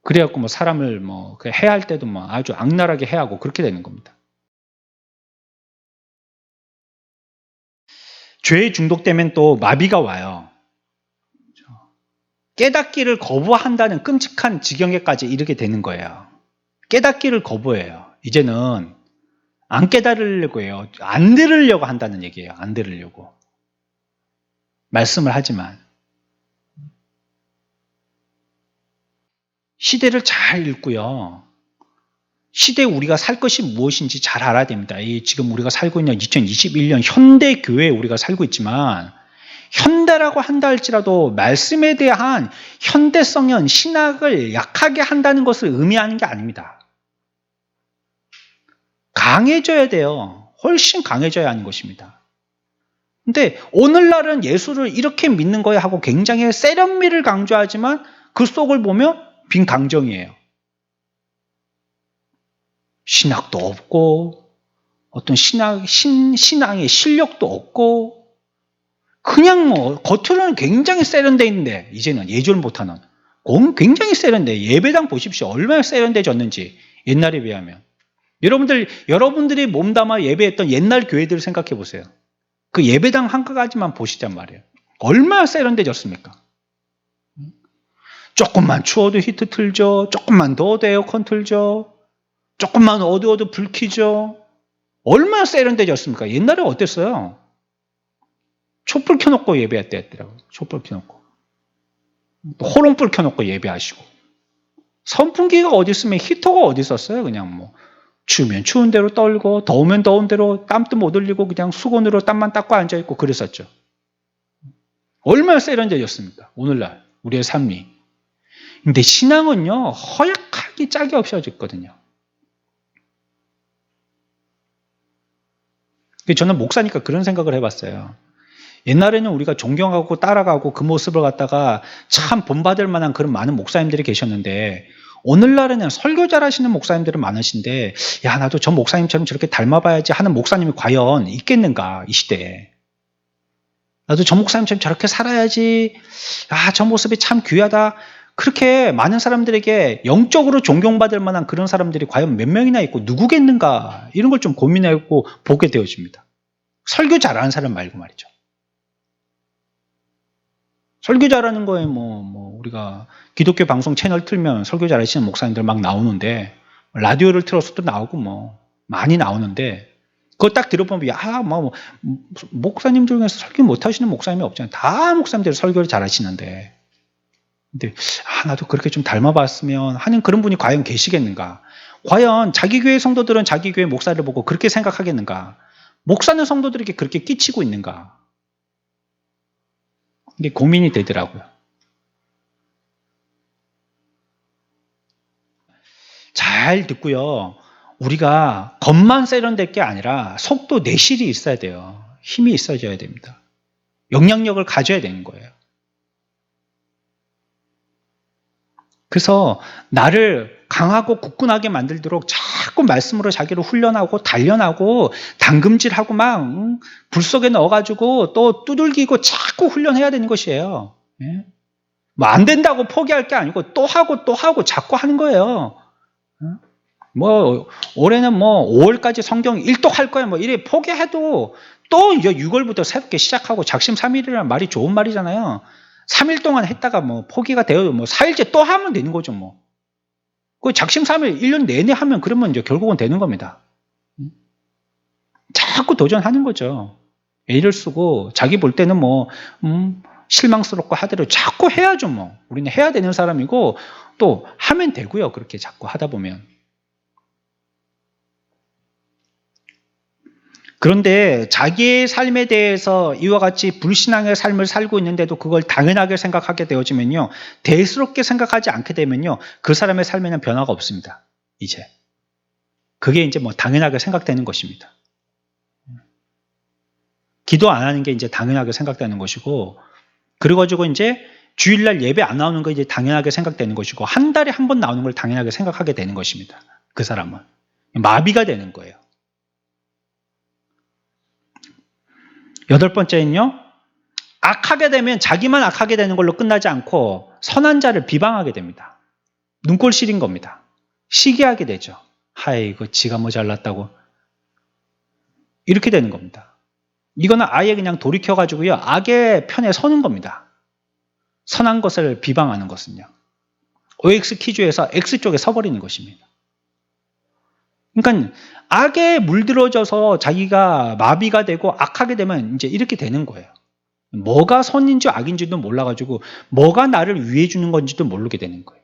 Speaker 1: 그래갖고 뭐 사람을 뭐 해할 때도 뭐 아주 악랄하게 해하고 그렇게 되는 겁니다. 죄에 중독되면 또 마비가 와요. 깨닫기를 거부한다는 끔찍한 지경에까지 이르게 되는 거예요. 깨닫기를 거부해요. 이제는 안 깨달으려고 해요. 안 들으려고 한다는 얘기예요. 안 들으려고. 말씀을 하지만. 시대를 잘 읽고요. 시대에 우리가 살 것이 무엇인지 잘 알아야 됩니다. 지금 우리가 살고 있는 2021년 현대 교회에 우리가 살고 있지만 현대라고 한다 할지라도 말씀에 대한 현대성은 신학을 약하게 한다는 것을 의미하는 게 아닙니다. 강해져야 돼요. 훨씬 강해져야 하는 것입니다. 근데 오늘날은 예수를 이렇게 믿는 거야 하고 굉장히 세련미를 강조하지만 그 속을 보면 빈 강정이에요. 신학도 없고 어떤 신앙의 실력도 없고 그냥 뭐 겉으로는 굉장히 세련돼 있는데 이제는 예절 못하는 굉장히 세련돼. 예배당 보십시오. 얼마나 세련돼졌는지 옛날에 비하면. 여러분들이 몸담아 예배했던 옛날 교회들을 생각해 보세요. 그 예배당 한 가지만 보시잔 말이에요. 얼마나 세련돼졌습니까? 조금만 추워도 히트 틀죠. 조금만 더워도 에어컨 틀죠. 조금만 어두워도 불 켜죠. 얼마나 세련돼졌습니까? 옛날에 어땠어요? 촛불 켜놓고 예배할 때 했더라고요. 촛불 켜놓고. 호롱불 켜놓고 예배하시고. 선풍기가 어디 있으면 히터가 어디 있었어요? 그냥 뭐 추우면 추운 대로 떨고 더우면 더운 대로 땀도 못 흘리고 그냥 수건으로 땀만 닦고 앉아있고 그랬었죠. 얼마나 세련돼졌습니까? 오늘날 우리의 삶이. 근데 신앙은요. 허약하기 짝이 없어졌거든요. 저는 목사니까 그런 생각을 해봤어요. 옛날에는 우리가 존경하고 따라가고 그 모습을 갖다가 참 본받을 만한 그런 많은 목사님들이 계셨는데 오늘날에는 설교 잘하시는 목사님들은 많으신데 야 나도 저 목사님처럼 저렇게 닮아봐야지 하는 목사님이 과연 있겠는가 이 시대에. 나도 저 목사님처럼 저렇게 살아야지. 아, 저 모습이 참 귀하다. 그렇게 많은 사람들에게 영적으로 존경받을 만한 그런 사람들이 과연 몇 명이나 있고 누구겠는가 이런 걸 좀 고민하고 보게 되어집니다. 설교 잘하는 사람 말고 말이죠. 설교 잘하는 거에 우리가 기독교 방송 채널 틀면 설교 잘하시는 목사님들 막 나오는데 라디오를 틀어서도 나오고 많이 나오는데 그거 딱 들어보면 목사님 중에서 설교 못하시는 목사님이 없잖아요. 다 목사님들이 설교를 잘하시는데 근데 나도 그렇게 좀 닮아봤으면 하는 그런 분이 과연 계시겠는가? 과연 자기 교회 성도들은 자기 교회 목사를 보고 그렇게 생각하겠는가? 목사는 성도들에게 그렇게 끼치고 있는가? 이게 고민이 되더라고요. 잘 듣고요. 우리가 겉만 세련될 게 아니라 속도 내실이 있어야 돼요. 힘이 있어져야 됩니다. 영향력을 가져야 되는 거예요. 그래서 나를 강하고 굳건하게 만들도록 자꾸 말씀으로 자기를 훈련하고 단련하고 당금질하고 불 속에 넣어가지고 또 두들기고 자꾸 훈련해야 되는 것이에요. 예? 안 된다고 포기할 게 아니고 또 하고 또 하고 자꾸 하는 거예요. 올해는 5월까지 성경 1독 할 거야 이래 포기해도 또 이제 6월부터 새롭게 시작하고 작심삼일이라는 말이 좋은 말이잖아요. 3일 동안 했다가 포기가 되어도 4일째 또 하면 되는 거죠 그 작심삼일 1년 내내 하면 그러면 이제 결국은 되는 겁니다. 자꾸 도전하는 거죠. 애를 쓰고 자기 볼 때는 실망스럽고 하더라도 자꾸 해야죠 우리는 해야 되는 사람이고 또 하면 되고요. 그렇게 자꾸 하다 보면. 그런데 자기의 삶에 대해서 이와 같이 불신앙의 삶을 살고 있는데도 그걸 당연하게 생각하게 되어지면요. 대수롭게 생각하지 않게 되면요. 그 사람의 삶에는 변화가 없습니다. 이제. 그게 이제 당연하게 생각되는 것입니다. 기도 안 하는 게 이제 당연하게 생각되는 것이고, 그래가지고 이제 주일날 예배 안 나오는 거 이제 당연하게 생각되는 것이고, 한 달에 한 번 나오는 걸 당연하게 생각하게 되는 것입니다. 그 사람은. 마비가 되는 거예요. 8번째는요. 악하게 되면 자기만 악하게 되는 걸로 끝나지 않고 선한 자를 비방하게 됩니다. 눈꼴 시린 겁니다. 시기하게 되죠. 아이고 지가 뭐 잘났다고. 이렇게 되는 겁니다. 이거는 아예 그냥 돌이켜가지고요. 악의 편에 서는 겁니다. 선한 것을 비방하는 것은요. OX 퀴즈에서 X쪽에 서버리는 것입니다. 그러니까 악에 물들어져서 자기가 마비가 되고 악하게 되면 이제 이렇게 되는 거예요. 뭐가 선인지 악인지도 몰라가지고 뭐가 나를 위해 주는 건지도 모르게 되는 거예요.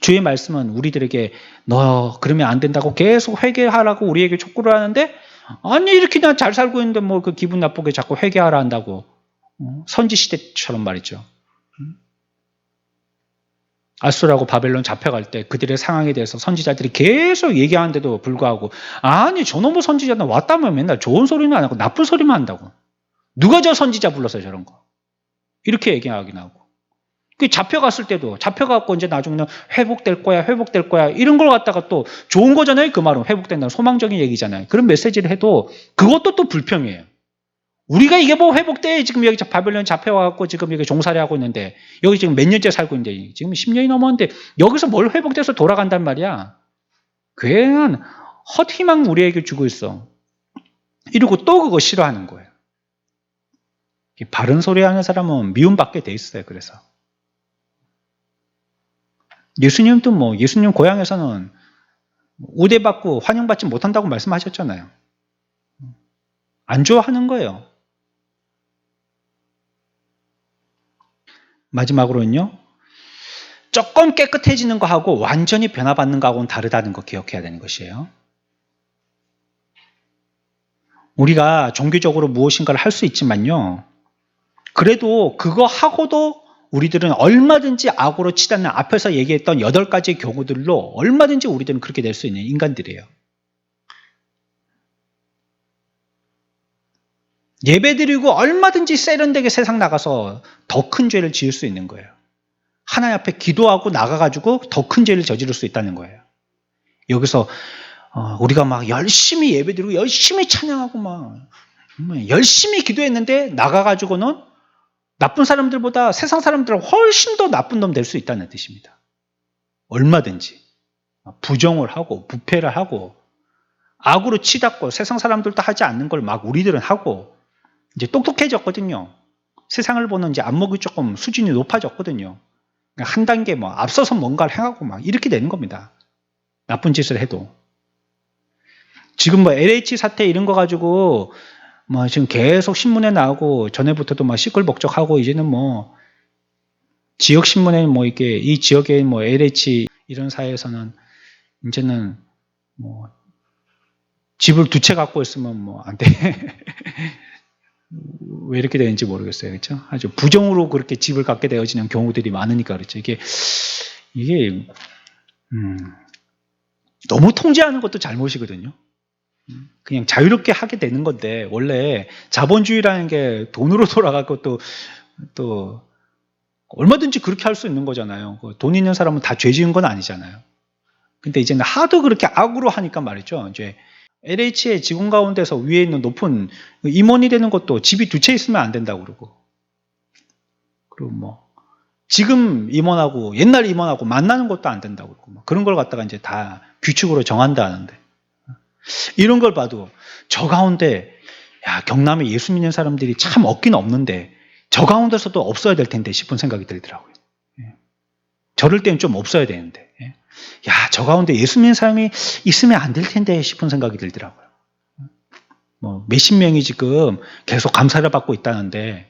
Speaker 1: 주의 말씀은 우리들에게 너 그러면 안 된다고 계속 회개하라고 우리에게 촉구를 하는데 아니 이렇게 나 잘 살고 있는데 그 기분 나쁘게 자꾸 회개하라 한다고 선지시대처럼 말이죠. 아수라고 바벨론 잡혀갈 때 그들의 상황에 대해서 선지자들이 계속 얘기하는데도 불구하고 아니 저놈의 선지자는 왔다면 맨날 좋은 소리는 안 하고 나쁜 소리만 한다고. 누가 저 선지자 불러서 저런 거. 이렇게 얘기하긴 하고. 잡혀갔을 때도 잡혀갖고 이제 나중에는 회복될 거야 이런 걸 갖다가 또 좋은 거잖아요. 그 말은 회복된다는 소망적인 얘기잖아요. 그런 메시지를 해도 그것도 또 불평이에요. 우리가 이게 회복돼 지금 여기 바벨론 잡혀와갖고 지금 여기 종살이 하고 있는데 여기 지금 몇 년째 살고 있는데 지금 10년이 넘었는데 여기서 뭘 회복돼서 돌아간단 말이야. 괜한 헛희망 우리에게 주고 있어. 이러고 또 그거 싫어하는 거예요. 바른 소리 하는 사람은 미움받게 돼 있어요. 그래서 예수님도 예수님 고향에서는 우대받고 환영받지 못한다고 말씀하셨잖아요. 안 좋아하는 거예요. 마지막으로는요. 조금 깨끗해지는 거하고 완전히 변화받는 거하고는 다르다는 거 기억해야 되는 것이에요. 우리가 종교적으로 무엇인가를 할 수 있지만요. 그래도 그거 하고도 우리들은 얼마든지 악으로 치닫는 앞에서 얘기했던 8가지의 경우들로 얼마든지 우리들은 그렇게 될 수 있는 인간들이에요. 예배드리고 얼마든지 세련되게 세상 나가서 더 큰 죄를 지을 수 있는 거예요. 하나님 앞에 기도하고 나가가지고 더 큰 죄를 저지를 수 있다는 거예요. 여기서 우리가 막 열심히 예배드리고 열심히 찬양하고 막 열심히 기도했는데 나가가지고는 나쁜 사람들보다 세상 사람들은 훨씬 더 나쁜 놈 될 수 있다는 뜻입니다. 얼마든지 부정을 하고 부패를 하고 악으로 치닫고 세상 사람들도 하지 않는 걸 막 우리들은 하고 이제 똑똑해졌거든요. 세상을 보는 이제 안목이 조금 수준이 높아졌거든요. 한 단계 뭐 앞서서 뭔가를 행하고 막 이렇게 되는 겁니다. 나쁜 짓을 해도. 지금 뭐 LH 사태 이런 거 가지고 뭐 지금 계속 신문에 나오고 전에부터도 막 시끌벅적하고 이제는 뭐 지역 신문에 뭐 이게 이 지역에 뭐 LH 이런 사회에서는 이제는 뭐 집을 두 채 갖고 있으면 뭐 안 돼. 왜 이렇게 되는지 모르겠어요. 그렇죠? 아주 부정으로 그렇게 집을 갖게 되어지는 경우들이 많으니까 그렇죠. 이게 너무 통제하는 것도 잘못이거든요. 그냥 자유롭게 하게 되는 건데 원래 자본주의라는 게 돈으로 돌아가고 또 얼마든지 그렇게 할 수 있는 거잖아요. 돈 있는 사람은 다 죄 지은 건 아니잖아요. 근데 이제는 하도 그렇게 악으로 하니까 말이죠. 이제 LH의 직원 가운데서 위에 있는 높은 임원이 되는 것도 집이 두 채 있으면 안 된다고 그러고, 그리고 뭐 지금 임원하고 옛날 임원하고 만나는 것도 안 된다고 그러고, 뭐 그런 걸 갖다가 이제 다 규칙으로 정한다 하는데, 이런 걸 봐도 저 가운데 야, 경남에 예수 믿는 사람들이 참 없긴 없는데 저 가운데서도 없어야 될 텐데 싶은 생각이 들더라고요. 저럴 때는 좀 없어야 되는데, 야, 저 가운데 예수 믿는 사람이 있으면 안 될 텐데 싶은 생각이 들더라고요. 뭐 몇십 명이 지금 계속 감사를 받고 있다는데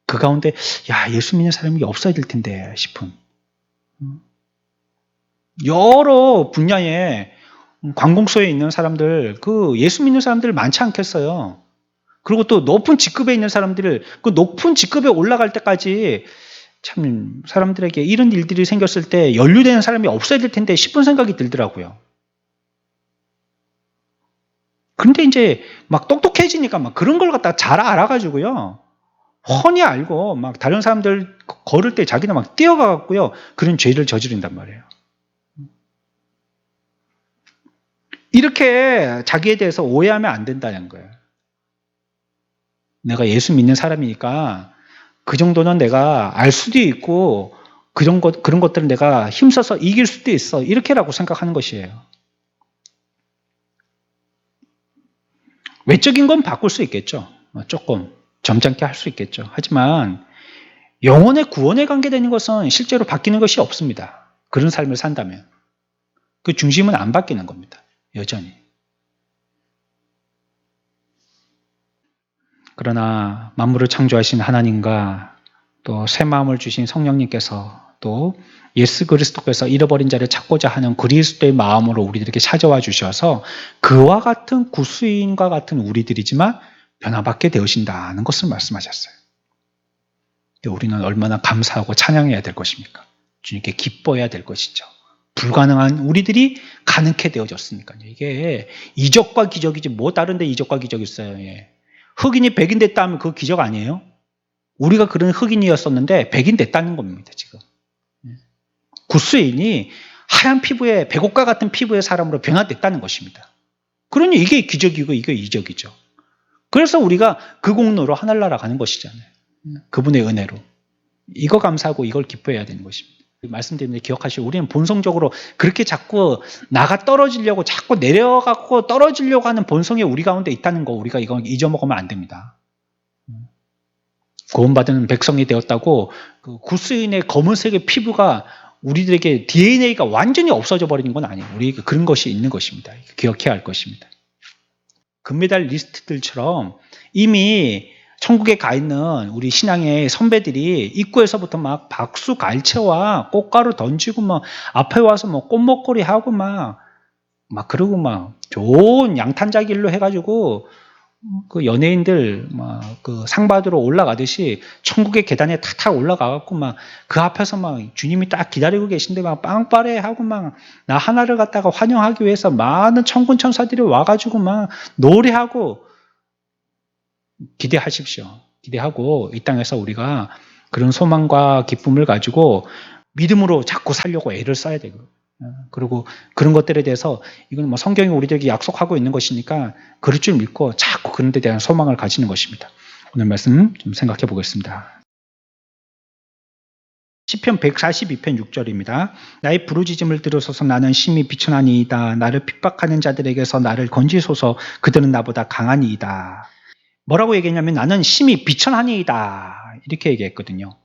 Speaker 1: 그 가운데 야, 예수 믿는 사람이 없어야 될 텐데 싶은, 여러 분야에 관공서에 있는 사람들, 그 예수 믿는 사람들 많지 않겠어요. 그리고 또 높은 직급에 있는 사람들을 그 높은 직급에 올라갈 때까지 참 사람들에게 이런 일들이 생겼을 때 연루되는 사람이 없어야 될 텐데 싶은 생각이 들더라고요. 근데 이제 막 똑똑해지니까 막 그런 걸 갖다가 잘 알아가지고요. 훤히 알고 막 다른 사람들 걸을 때 자기는 막 뛰어가갖고요. 그런 죄를 저지른단 말이에요. 이렇게 자기에 대해서 오해하면 안 된다는 거예요. 내가 예수 믿는 사람이니까 그 정도는 내가 알 수도 있고 그런 것들은 내가 힘써서 이길 수도 있어. 이렇게라고 생각하는 것이에요. 외적인 건 바꿀 수 있겠죠. 조금 점잖게 할 수 있겠죠. 하지만 영혼의 구원에 관계되는 것은 실제로 바뀌는 것이 없습니다. 그런 삶을 산다면. 그 중심은 안 바뀌는 겁니다. 여전히. 그러나 만물을 창조하신 하나님과 또 새 마음을 주신 성령님께서 또 예수 그리스도께서 잃어버린 자를 찾고자 하는 그리스도의 마음으로 우리들에게 찾아와 주셔서 그와 같은 구수인과 같은 우리들이지만 변화받게 되어진다는 것을 말씀하셨어요. 우리는 얼마나 감사하고 찬양해야 될 것입니까? 주님께 기뻐해야 될 것이죠. 불가능한 우리들이 가능케 되어졌으니까요. 이게 이적과 기적이지 뭐 다른 데 이적과 기적이 있어요. 예. 흑인이 백인 됐다 하면 그거 기적 아니에요? 우리가 그런 흑인이었었는데 백인 됐다는 겁니다. 지금. 구스인이 하얀 피부에 백옥과 같은 피부의 사람으로 변화됐다는 것입니다. 그러니 이게 기적이고 이게 이적이죠. 그래서 우리가 그 공로로 하늘나라 가는 것이잖아요. 그분의 은혜로. 이거 감사하고 이걸 기뻐해야 되는 것입니다. 말씀드리는데 기억하시고 우리는 본성적으로 그렇게 자꾸 나가 떨어지려고 자꾸 내려가고 떨어지려고 하는 본성이 우리 가운데 있다는 거 우리가 이거 잊어먹으면 안 됩니다. 구원받은 백성이 되었다고 그 구스인의 검은색의 피부가 우리들에게 DNA가 완전히 없어져 버리는 건 아니에요. 우리에게 그런 것이 있는 것입니다. 기억해야 할 것입니다. 금메달 리스트들처럼 이미 천국에 가 있는 우리 신앙의 선배들이 입구에서부터 막 박수 갈채와 꽃가루 던지고 막 앞에 와서 뭐 꽃목걸이 하고 막 그러고 막 좋은 양탄자길로 해가지고 그 연예인들 막 그 상 받으러 올라가듯이 천국의 계단에 탁탁 올라가갖고 막 그 앞에서 막 주님이 딱 기다리고 계신데 막 빵빠레 하고 막 나 하나를 갖다가 환영하기 위해서 많은 천군 천사들이 와가지고 막 노래하고 기대하십시오. 기대하고 이 땅에서 우리가 그런 소망과 기쁨을 가지고 믿음으로 자꾸 살려고 애를 써야 되고, 그리고 그런 것들에 대해서 이건 뭐 성경이 우리들에게 약속하고 있는 것이니까 그럴 줄 믿고 자꾸 그런 데 대한 소망을 가지는 것입니다. 오늘 말씀 좀 생각해 보겠습니다. 시편 142편 6절입니다. 나의 부르짖음을 들으소서. 나는 심히 비천하니이다. 나를 핍박하는 자들에게서 나를 건지소서. 그들은 나보다 강하니이다. 뭐라고 얘기했냐면 나는 심히 비천하니이다. 이렇게 얘기했거든요.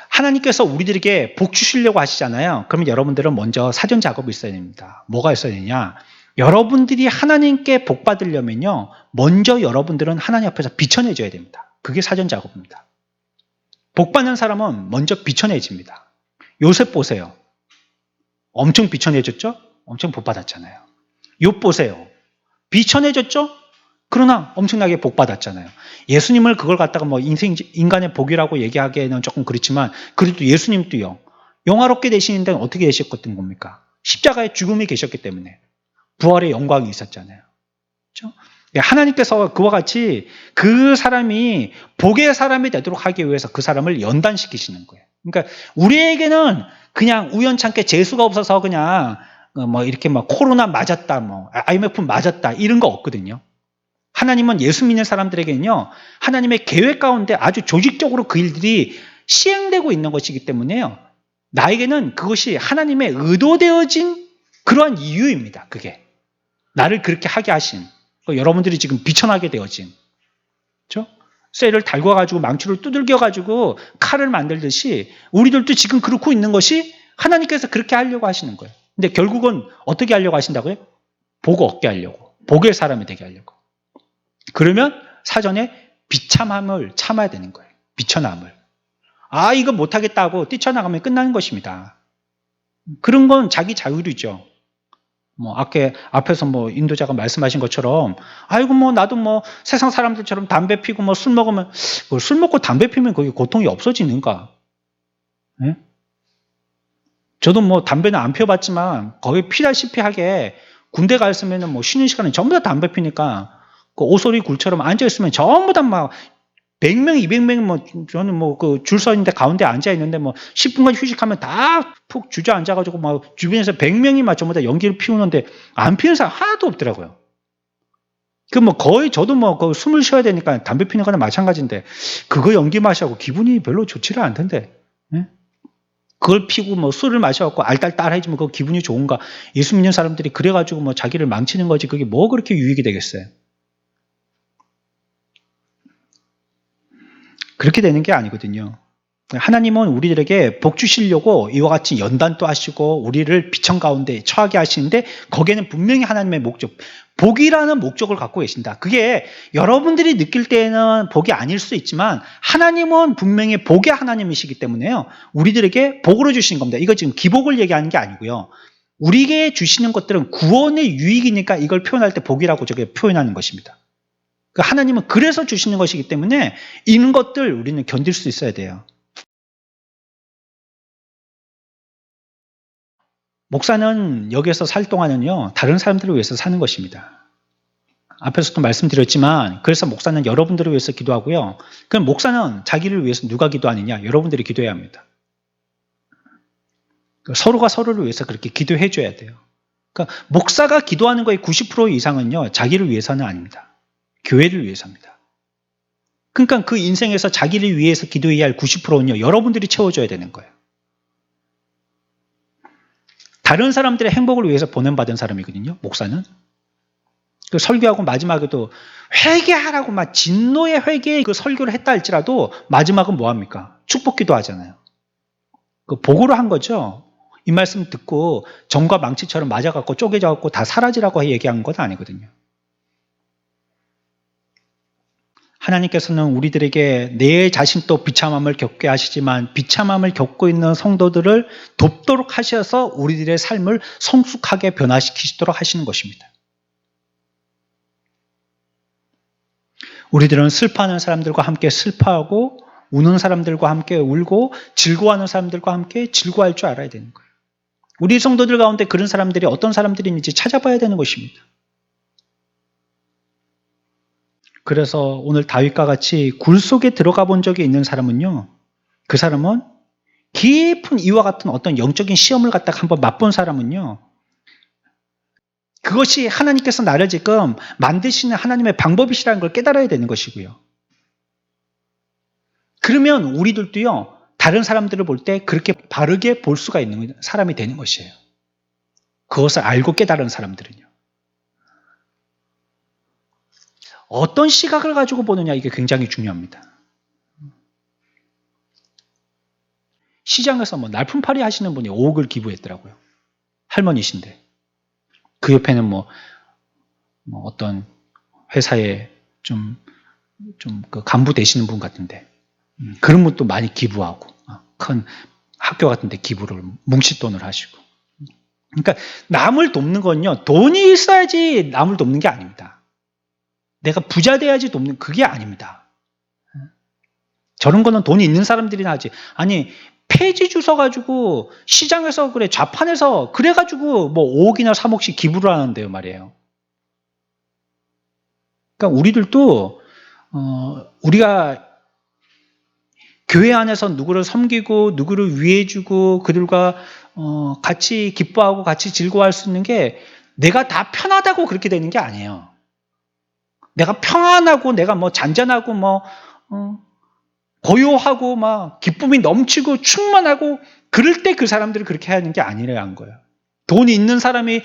Speaker 1: 하나님께서 우리들에게 복 주시려고 하시잖아요. 그러면 여러분들은 먼저 사전 작업이 있어야 됩니다. 뭐가 있어야 되냐? 여러분들이 하나님께 복 받으려면요, 먼저 여러분들은 하나님 앞에서 비천해져야 됩니다. 그게 사전 작업입니다. 복 받는 사람은 먼저 비천해집니다. 요셉 보세요. 엄청 비천해졌죠? 엄청 복 받았잖아요. 욥 보세요. 비천해졌죠? 그러나 엄청나게 복 받았잖아요. 예수님을 그걸 갖다가 뭐 인간의 복이라고 얘기하기에는 조금 그렇지만, 그래도 예수님도요, 영화롭게 되시는 데는 어떻게 되셨던 겁니까? 십자가의 죽음이 계셨기 때문에 부활의 영광이 있었잖아요. 그렇죠? 하나님께서 그와 같이 그 사람이 복의 사람이 되도록 하기 위해서 그 사람을 연단시키시는 거예요. 그러니까 우리에게는 그냥 우연찮게 재수가 없어서 그냥 뭐 이렇게 막 코로나 맞았다, 뭐 IMF 맞았다 이런 거 없거든요. 하나님은 예수 믿는 사람들에게는요, 하나님의 계획 가운데 아주 조직적으로 그 일들이 시행되고 있는 것이기 때문에요, 나에게는 그것이 하나님의 의도되어진 그러한 이유입니다. 그게 나를 그렇게 하게 하신, 여러분들이 지금 비천하게 되어진, 그렇죠? 쇠를 달궈가지고 망치를 두들겨가지고 칼을 만들듯이 우리들도 지금 그렇고 있는 것이 하나님께서 그렇게 하려고 하시는 거예요. 근데 결국은 어떻게 하려고 하신다고요? 복 얻게 하려고, 복의 사람이 되게 하려고. 그러면 사전에 비참함을 참아야 되는 거예요. 비천함을. 이거 못하겠다고 뛰쳐나가면 끝나는 것입니다. 그런 건 자기 자율이죠. 뭐 앞에서 뭐 인도자가 말씀하신 것처럼, 아이고 뭐 나도 뭐 세상 사람들처럼 담배 피고 뭐 술 먹으면, 술 먹고 담배 피면 거기 고통이 없어지는가? 네? 저도 뭐 담배는 안 피워봤지만 거의 피다시피 하게 군대 가 있으면은 뭐 쉬는 시간에 전부 다 담배 피니까 그 오소리 굴처럼 앉아 있으면 전부 다 막 100명, 200명, 뭐, 저는 뭐, 그 줄 서 있는데 가운데 앉아 있는데 뭐, 10분간 휴식하면 다 푹 주저앉아가지고 막, 주변에서 100명이 막 전부 다 연기를 피우는데, 안 피우는 사람 하나도 없더라고요. 그 뭐, 거의 저도 뭐, 그 숨을 쉬어야 되니까 담배 피는 거나 마찬가지인데, 그거 연기 마셔고 기분이 별로 좋지를 않던데, 예? 그걸 피고 뭐, 술을 마셔갖고 알딸딸해지면 그 기분이 좋은가? 예수 믿는 사람들이 그래가지고 뭐, 자기를 망치는 거지, 그게 뭐 그렇게 유익이 되겠어요? 그렇게 되는 게 아니거든요. 하나님은 우리들에게 복 주시려고 이와 같이 연단도 하시고 우리를 비천 가운데 처하게 하시는데, 거기에는 분명히 하나님의 목적, 복이라는 목적을 갖고 계신다. 그게 여러분들이 느낄 때는 복이 아닐 수 있지만 하나님은 분명히 복의 하나님이시기 때문에요, 우리들에게 복으로 주시는 겁니다. 이거 지금 기복을 얘기하는 게 아니고요, 우리에게 주시는 것들은 구원의 유익이니까 이걸 표현할 때 복이라고 저게 표현하는 것입니다. 하나님은 그래서 주시는 것이기 때문에 이런 것들 우리는 견딜 수 있어야 돼요. 목사는 여기에서 살 동안은요, 다른 사람들을 위해서 사는 것입니다. 앞에서도 말씀드렸지만, 그래서 목사는 여러분들을 위해서 기도하고요. 그럼 목사는 자기를 위해서 누가 기도하느냐? 여러분들이 기도해야 합니다. 서로가 서로를 위해서 그렇게 기도해 줘야 돼요. 그러니까 목사가 기도하는 거의 90% 이상은요, 자기를 위해서는 아닙니다. 교회를 위해서입니다. 그러니까 그 인생에서 자기를 위해서 기도해야 할 90%는요, 여러분들이 채워줘야 되는 거예요. 다른 사람들의 행복을 위해서 보냄받은 사람이거든요, 목사는. 그 설교하고 마지막에도 회개하라고 막 진노의 회개의 그 설교를 했다 할지라도 마지막은 뭐합니까? 축복기도 하잖아요. 그 복으로 한 거죠. 이 말씀 듣고 정과 망치처럼 맞아갖고 쪼개져갖고 다 사라지라고 얘기한 건 아니거든요. 하나님께서는 우리들에게 내 자신도 비참함을 겪게 하시지만 비참함을 겪고 있는 성도들을 돕도록 하셔서 우리들의 삶을 성숙하게 변화시키시도록 하시는 것입니다. 우리들은 슬퍼하는 사람들과 함께 슬퍼하고 우는 사람들과 함께 울고 즐거워하는 사람들과 함께 즐거워할 줄 알아야 되는 거예요. 우리 성도들 가운데 그런 사람들이 어떤 사람들인지 찾아봐야 되는 것입니다. 그래서 오늘 다윗과 같이 굴 속에 들어가 본 적이 있는 사람은요, 그 사람은 깊은 이와 같은 어떤 영적인 시험을 갖다가 한번 맛본 사람은요, 그것이 하나님께서 나를 지금 만드시는 하나님의 방법이시라는 걸 깨달아야 되는 것이고요. 그러면 우리들도요, 다른 사람들을 볼 때 그렇게 바르게 볼 수가 있는 사람이 되는 것이에요. 그것을 알고 깨달은 사람들은요. 어떤 시각을 가지고 보느냐, 이게 굉장히 중요합니다. 시장에서 날품팔이 하시는 분이 5억을 기부했더라고요. 할머니신데. 그 옆에는 어떤 회사에 그 간부 되시는 분 같은데, 그런 분도 많이 기부하고, 큰 학교 같은 데 기부를 뭉칫돈을 하시고. 그러니까 남을 돕는 건요, 돈이 있어야지 남을 돕는 게 아닙니다. 내가 부자 돼야지 돕는, 그게 아닙니다. 저런 거는 돈이 있는 사람들이나 하지. 아니, 폐지 주워 가지고 시장에서 그래, 좌판에서 그래 가지고 5억이나 3억씩 기부를 하는데요, 말이에요. 그러니까 우리들도 우리가 교회 안에서 누구를 섬기고 누구를 위해주고 그들과 같이 기뻐하고 같이 즐거워할 수 있는 게 내가 다 편하다고 그렇게 되는 게 아니에요. 내가 평안하고 내가 잔잔하고 고요하고 기쁨이 넘치고 충만하고 그럴 때 그 사람들을 그렇게 하는 게 아니라는 거예요. 돈이 있는 사람이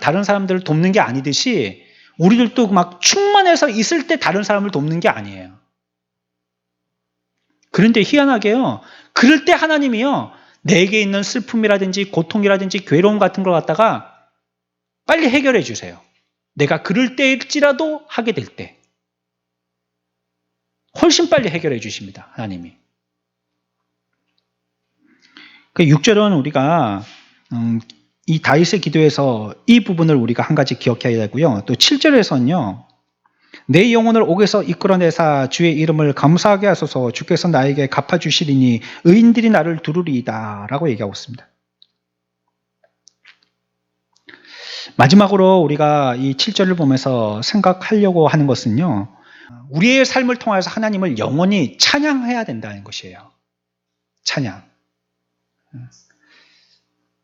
Speaker 1: 다른 사람들을 돕는 게 아니듯이 우리들도 막 충만해서 있을 때 다른 사람을 돕는 게 아니에요. 그런데 희한하게요, 그럴 때 하나님이요, 내게 있는 슬픔이라든지 고통이라든지 괴로움 같은 걸 갖다가 빨리 해결해 주세요. 내가 그럴 때일지라도 하게 될 때. 훨씬 빨리 해결해 주십니다, 하나님이. 그 6절은 우리가 이 다윗의 기도에서 이 부분을 우리가 한 가지 기억해야 되고요. 또 7절에서는요. 내 영혼을 옥에서 이끌어내사 주의 이름을 감사하게 하소서 주께서 나에게 갚아주시리니 의인들이 나를 두루리이다 라고 얘기하고 있습니다. 마지막으로 우리가 이 7절을 보면서 생각하려고 하는 것은요. 우리의 삶을 통해서 하나님을 영원히 찬양해야 된다는 것이에요. 찬양.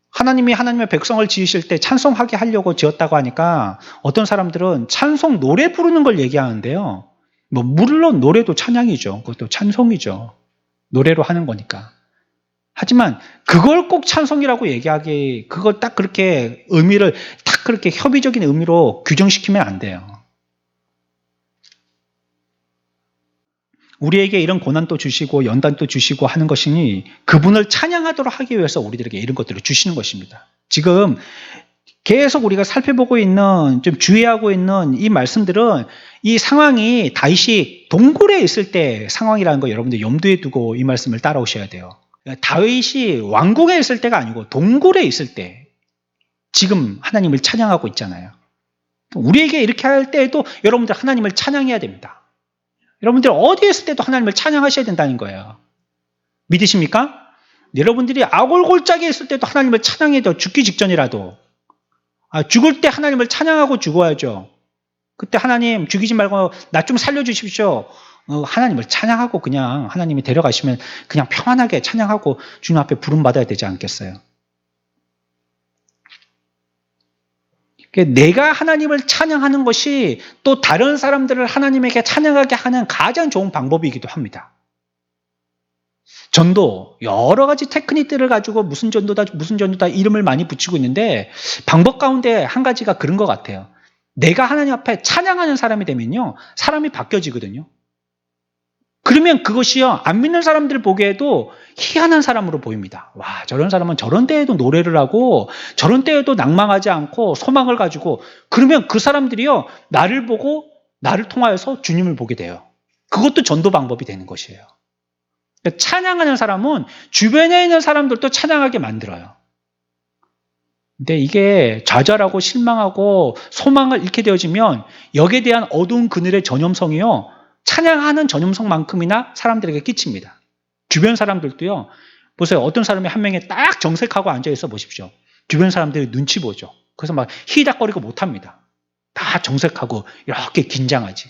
Speaker 1: 하나님이 하나님의 백성을 지으실 때 찬송하게 하려고 지었다고 하니까 어떤 사람들은 찬송 노래 부르는 걸 얘기하는데요. 물론 노래도 찬양이죠. 그것도 찬송이죠. 노래로 하는 거니까. 하지만 그걸 꼭 찬송이라고 얘기하기, 그걸 딱 그렇게 의미를 딱 그렇게 협의적인 의미로 규정시키면 안 돼요. 우리에게 이런 고난도 주시고 연단도 주시고 하는 것이니 그분을 찬양하도록 하기 위해서 우리들에게 이런 것들을 주시는 것입니다. 지금 계속 우리가 살펴보고 있는, 좀 주의하고 있는 이 말씀들은 이 상황이 다윗이 동굴에 있을 때 상황이라는 거 여러분들 염두에 두고 이 말씀을 따라오셔야 돼요. 다윗이 왕궁에 있을 때가 아니고 동굴에 있을 때 지금 하나님을 찬양하고 있잖아요. 우리에게 이렇게 할 때에도 여러분들 하나님을 찬양해야 됩니다. 여러분들 어디에 있을 때도 하나님을 찬양하셔야 된다는 거예요. 믿으십니까? 여러분들이 아골골짜기에 있을 때도 하나님을 찬양해야 돼요. 죽기 직전이라도. 죽을 때 하나님을 찬양하고 죽어야죠. 그때 하나님 죽이지 말고 나 좀 살려주십시오. 하나님을 찬양하고 그냥 하나님이 데려가시면 그냥 평안하게 찬양하고 주님 앞에 부름받아야 되지 않겠어요? 내가 하나님을 찬양하는 것이 또 다른 사람들을 하나님에게 찬양하게 하는 가장 좋은 방법이기도 합니다. 전도, 여러 가지 테크닉들을 가지고 무슨 전도다 이름을 많이 붙이고 있는데 방법 가운데 한 가지가 그런 것 같아요. 내가 하나님 앞에 찬양하는 사람이 되면요, 사람이 바뀌어지거든요. 그러면 그것이요, 안 믿는 사람들 보기에도 희한한 사람으로 보입니다. 와, 저런 사람은 저런 때에도 노래를 하고 저런 때에도 낭망하지 않고 소망을 가지고, 그러면 그 사람들이요, 나를 보고 나를 통하여서 주님을 보게 돼요. 그것도 전도 방법이 되는 것이에요. 찬양하는 사람은 주변에 있는 사람들도 찬양하게 만들어요. 근데 이게 좌절하고 실망하고 소망을 잃게 되어지면 여기에 대한 어두운 그늘의 전염성이요, 찬양하는 전염성만큼이나 사람들에게 끼칩니다. 주변 사람들도요, 보세요. 어떤 사람이 한 명에 딱 정색하고 앉아있어 보십시오. 주변 사람들이 눈치 보죠. 그래서 막 히닥거리고 못합니다. 다 정색하고 이렇게 긴장하지.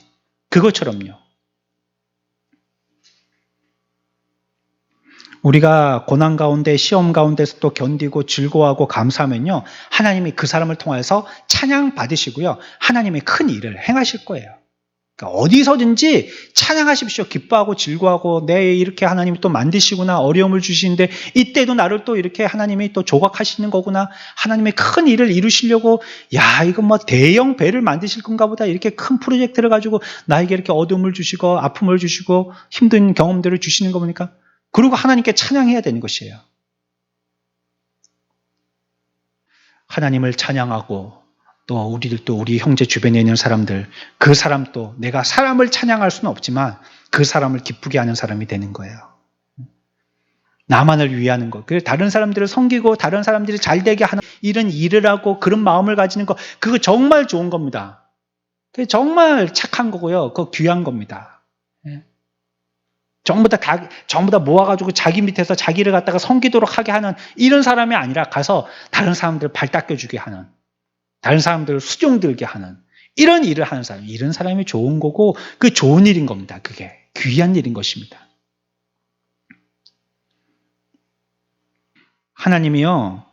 Speaker 1: 그것처럼요. 우리가 고난 가운데 시험 가운데서 또 견디고 즐거워하고 감사하면요, 하나님이 그 사람을 통해서 찬양 받으시고요, 하나님의 큰 일을 행하실 거예요. 그러니까 어디서든지 찬양하십시오. 기뻐하고 즐거워하고, 내 이렇게 하나님이 또 만드시구나, 어려움을 주시는데 이때도 나를 또 이렇게 하나님이 또 조각하시는 거구나, 하나님의 큰 일을 이루시려고, 야, 이거 뭐 대형 배를 만드실 건가 보다, 이렇게 큰 프로젝트를 가지고 나에게 이렇게 어려움을 주시고 아픔을 주시고 힘든 경험들을 주시는 거 보니까, 그리고 하나님께 찬양해야 되는 것이에요. 하나님을 찬양하고, 또 우리들도 우리 형제 주변에 있는 사람들, 그 사람도 내가 사람을 찬양할 수는 없지만 그 사람을 기쁘게 하는 사람이 되는 거예요. 나만을 위하는 것, 그래서 다른 사람들을 섬기고 다른 사람들이 잘 되게 하는 이런 일을 하고 그런 마음을 가지는 것, 그거 정말 좋은 겁니다. 그게 정말 착한 거고요. 그거 귀한 겁니다. 전부 다 모아가지고 자기 밑에서 자기를 갖다가 섬기도록 하게 하는 이런 사람이 아니라, 가서 다른 사람들을 발 닦여주게 하는, 다른 사람들을 수종 들게 하는 이런 일을 하는 사람, 이런 사람이 좋은 거고, 그 좋은 일인 겁니다. 그게 귀한 일인 것입니다. 하나님이요,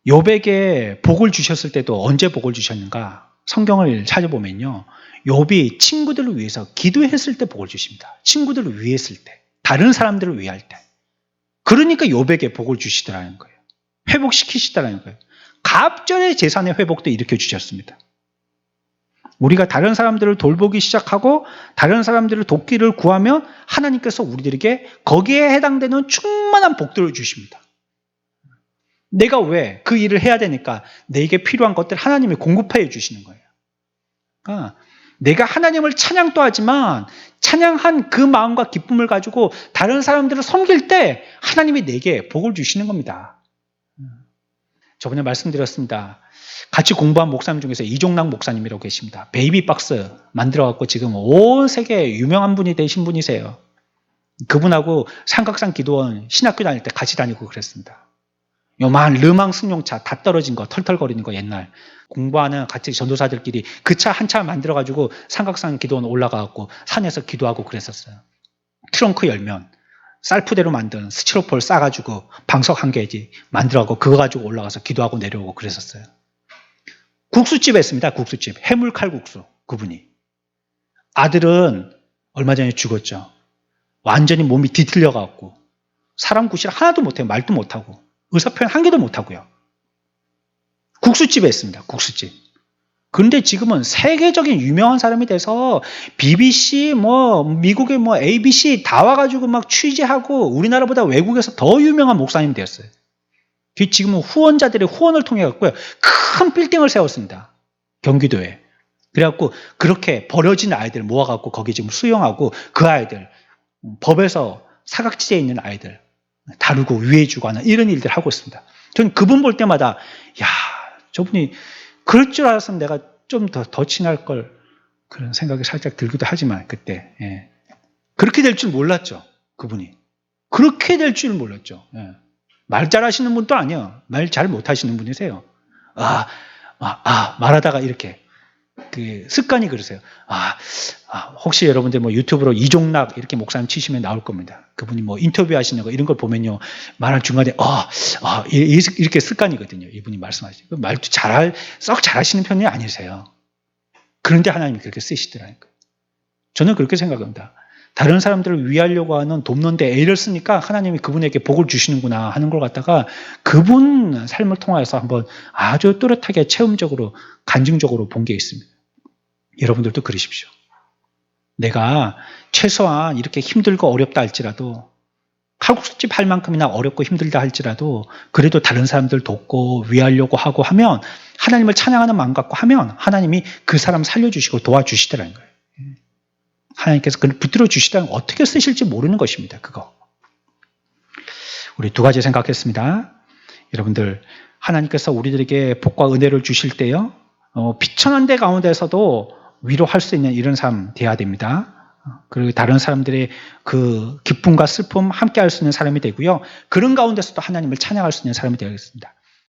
Speaker 1: 욥에게 복을 주셨을 때도 언제 복을 주셨는가? 성경을 찾아보면요, 욥이 친구들을 위해서 기도했을 때 복을 주십니다. 친구들을 위했을 때, 다른 사람들을 위할 때. 그러니까 욥에게 복을 주시더라는 거예요. 회복시키시더라는 거예요. 갑절의 재산의 회복도 일으켜 주셨습니다. 우리가 다른 사람들을 돌보기 시작하고 다른 사람들을 돕기를 구하면 하나님께서 우리들에게 거기에 해당되는 충만한 복들을 주십니다. 내가 왜 그 일을 해야 되니까 내게 필요한 것들 하나님이 공급해 주시는 거예요. 그러니까 내가 하나님을 찬양도 하지만 찬양한 그 마음과 기쁨을 가지고 다른 사람들을 섬길 때 하나님이 내게 복을 주시는 겁니다. 저번에 말씀드렸습니다. 같이 공부한 목사님 중에서 이종락 목사님이라고 계십니다. 베이비박스 만들어갖고 지금 온 세계에 유명한 분이 되신 분이세요. 그분하고 삼각산 기도원 신학교 다닐 때 같이 다니고 그랬습니다. 요만 르망 승용차 다 떨어진 거, 털털거리는 거, 옛날 공부하는 같이 전도사들끼리 그 차 한 차 만들어가지고 삼각산 기도원 올라가갖고 산에서 기도하고 그랬었어요. 트렁크 열면 쌀푸대로 만든 스티로폴 싸가지고 방석 한 개지 만들어갖고 그거 가지고 올라가서 기도하고 내려오고 그랬었어요. 국수집 했습니다. 국수집. 해물칼국수. 그분이. 아들은 얼마 전에 죽었죠. 완전히 몸이 뒤틀려갖고 사람 구실 하나도 못해요. 말도 못하고 의사표현 한 개도 못하고요. 국수집 했습니다. 국수집. 그런데 지금은 세계적인 유명한 사람이 돼서 BBC, 미국의 ABC 다 와가지고 막 취재하고 우리나라보다 외국에서 더 유명한 목사님이 되었어요. 지금은 후원자들의 후원을 통해 갖고요, 큰 빌딩을 세웠습니다. 경기도에. 그래갖고 그렇게 버려진 아이들 모아갖고 거기 지금 수용하고 그 아이들, 법에서 사각지대에 있는 아이들 다루고 위해주고 하는 이런 일들을 하고 있습니다. 저는 그분 볼 때마다, 야, 저분이 그럴 줄 알았으면 내가 좀 더 친할 걸, 그런 생각이 살짝 들기도 하지만 그때 그렇게 될 줄 몰랐죠. 그분이 그렇게 될 줄 몰랐죠. 말 잘하시는 분도 아니에요. 말 잘 못하시는 분이세요. 말하다가 이렇게 그 습관이 그러세요. 혹시 여러분들 유튜브로 이종락 이렇게 목사님 치시면 나올 겁니다. 그분이 인터뷰 하시는 거 이런 걸 보면요, 말할 중간에 이렇게 습관이거든요. 이분이 말씀하시죠. 말도 썩 잘하시는 편이 아니세요. 그런데 하나님이 그렇게 쓰시더라니까요. 저는 그렇게 생각합니다. 다른 사람들을 위하려고 하는 돕는데 애를 쓰니까 하나님이 그분에게 복을 주시는구나 하는 걸 갖다가 그분 삶을 통해서 한번 아주 또렷하게 체험적으로 간증적으로 본 게 있습니다. 여러분들도 그러십시오. 내가 최소한 이렇게 힘들고 어렵다 할지라도, 칼국수집 할 만큼이나 어렵고 힘들다 할지라도 그래도 다른 사람들 돕고 위하려고 하고 하면, 하나님을 찬양하는 마음 갖고 하면 하나님이 그 사람 살려주시고 도와주시더라는 거예요. 하나님께서 그를 붙들어 주시다면 어떻게 쓰실지 모르는 것입니다. 그거. 우리 두 가지 생각했습니다. 여러분들, 하나님께서 우리들에게 복과 은혜를 주실 때요, 비천한 데 가운데서도 위로할 수 있는 이런 삶 돼야 됩니다. 그리고 다른 사람들의 그 기쁨과 슬픔 함께 할 수 있는 사람이 되고요, 그런 가운데서도 하나님을 찬양할 수 있는 사람이 되겠습니다.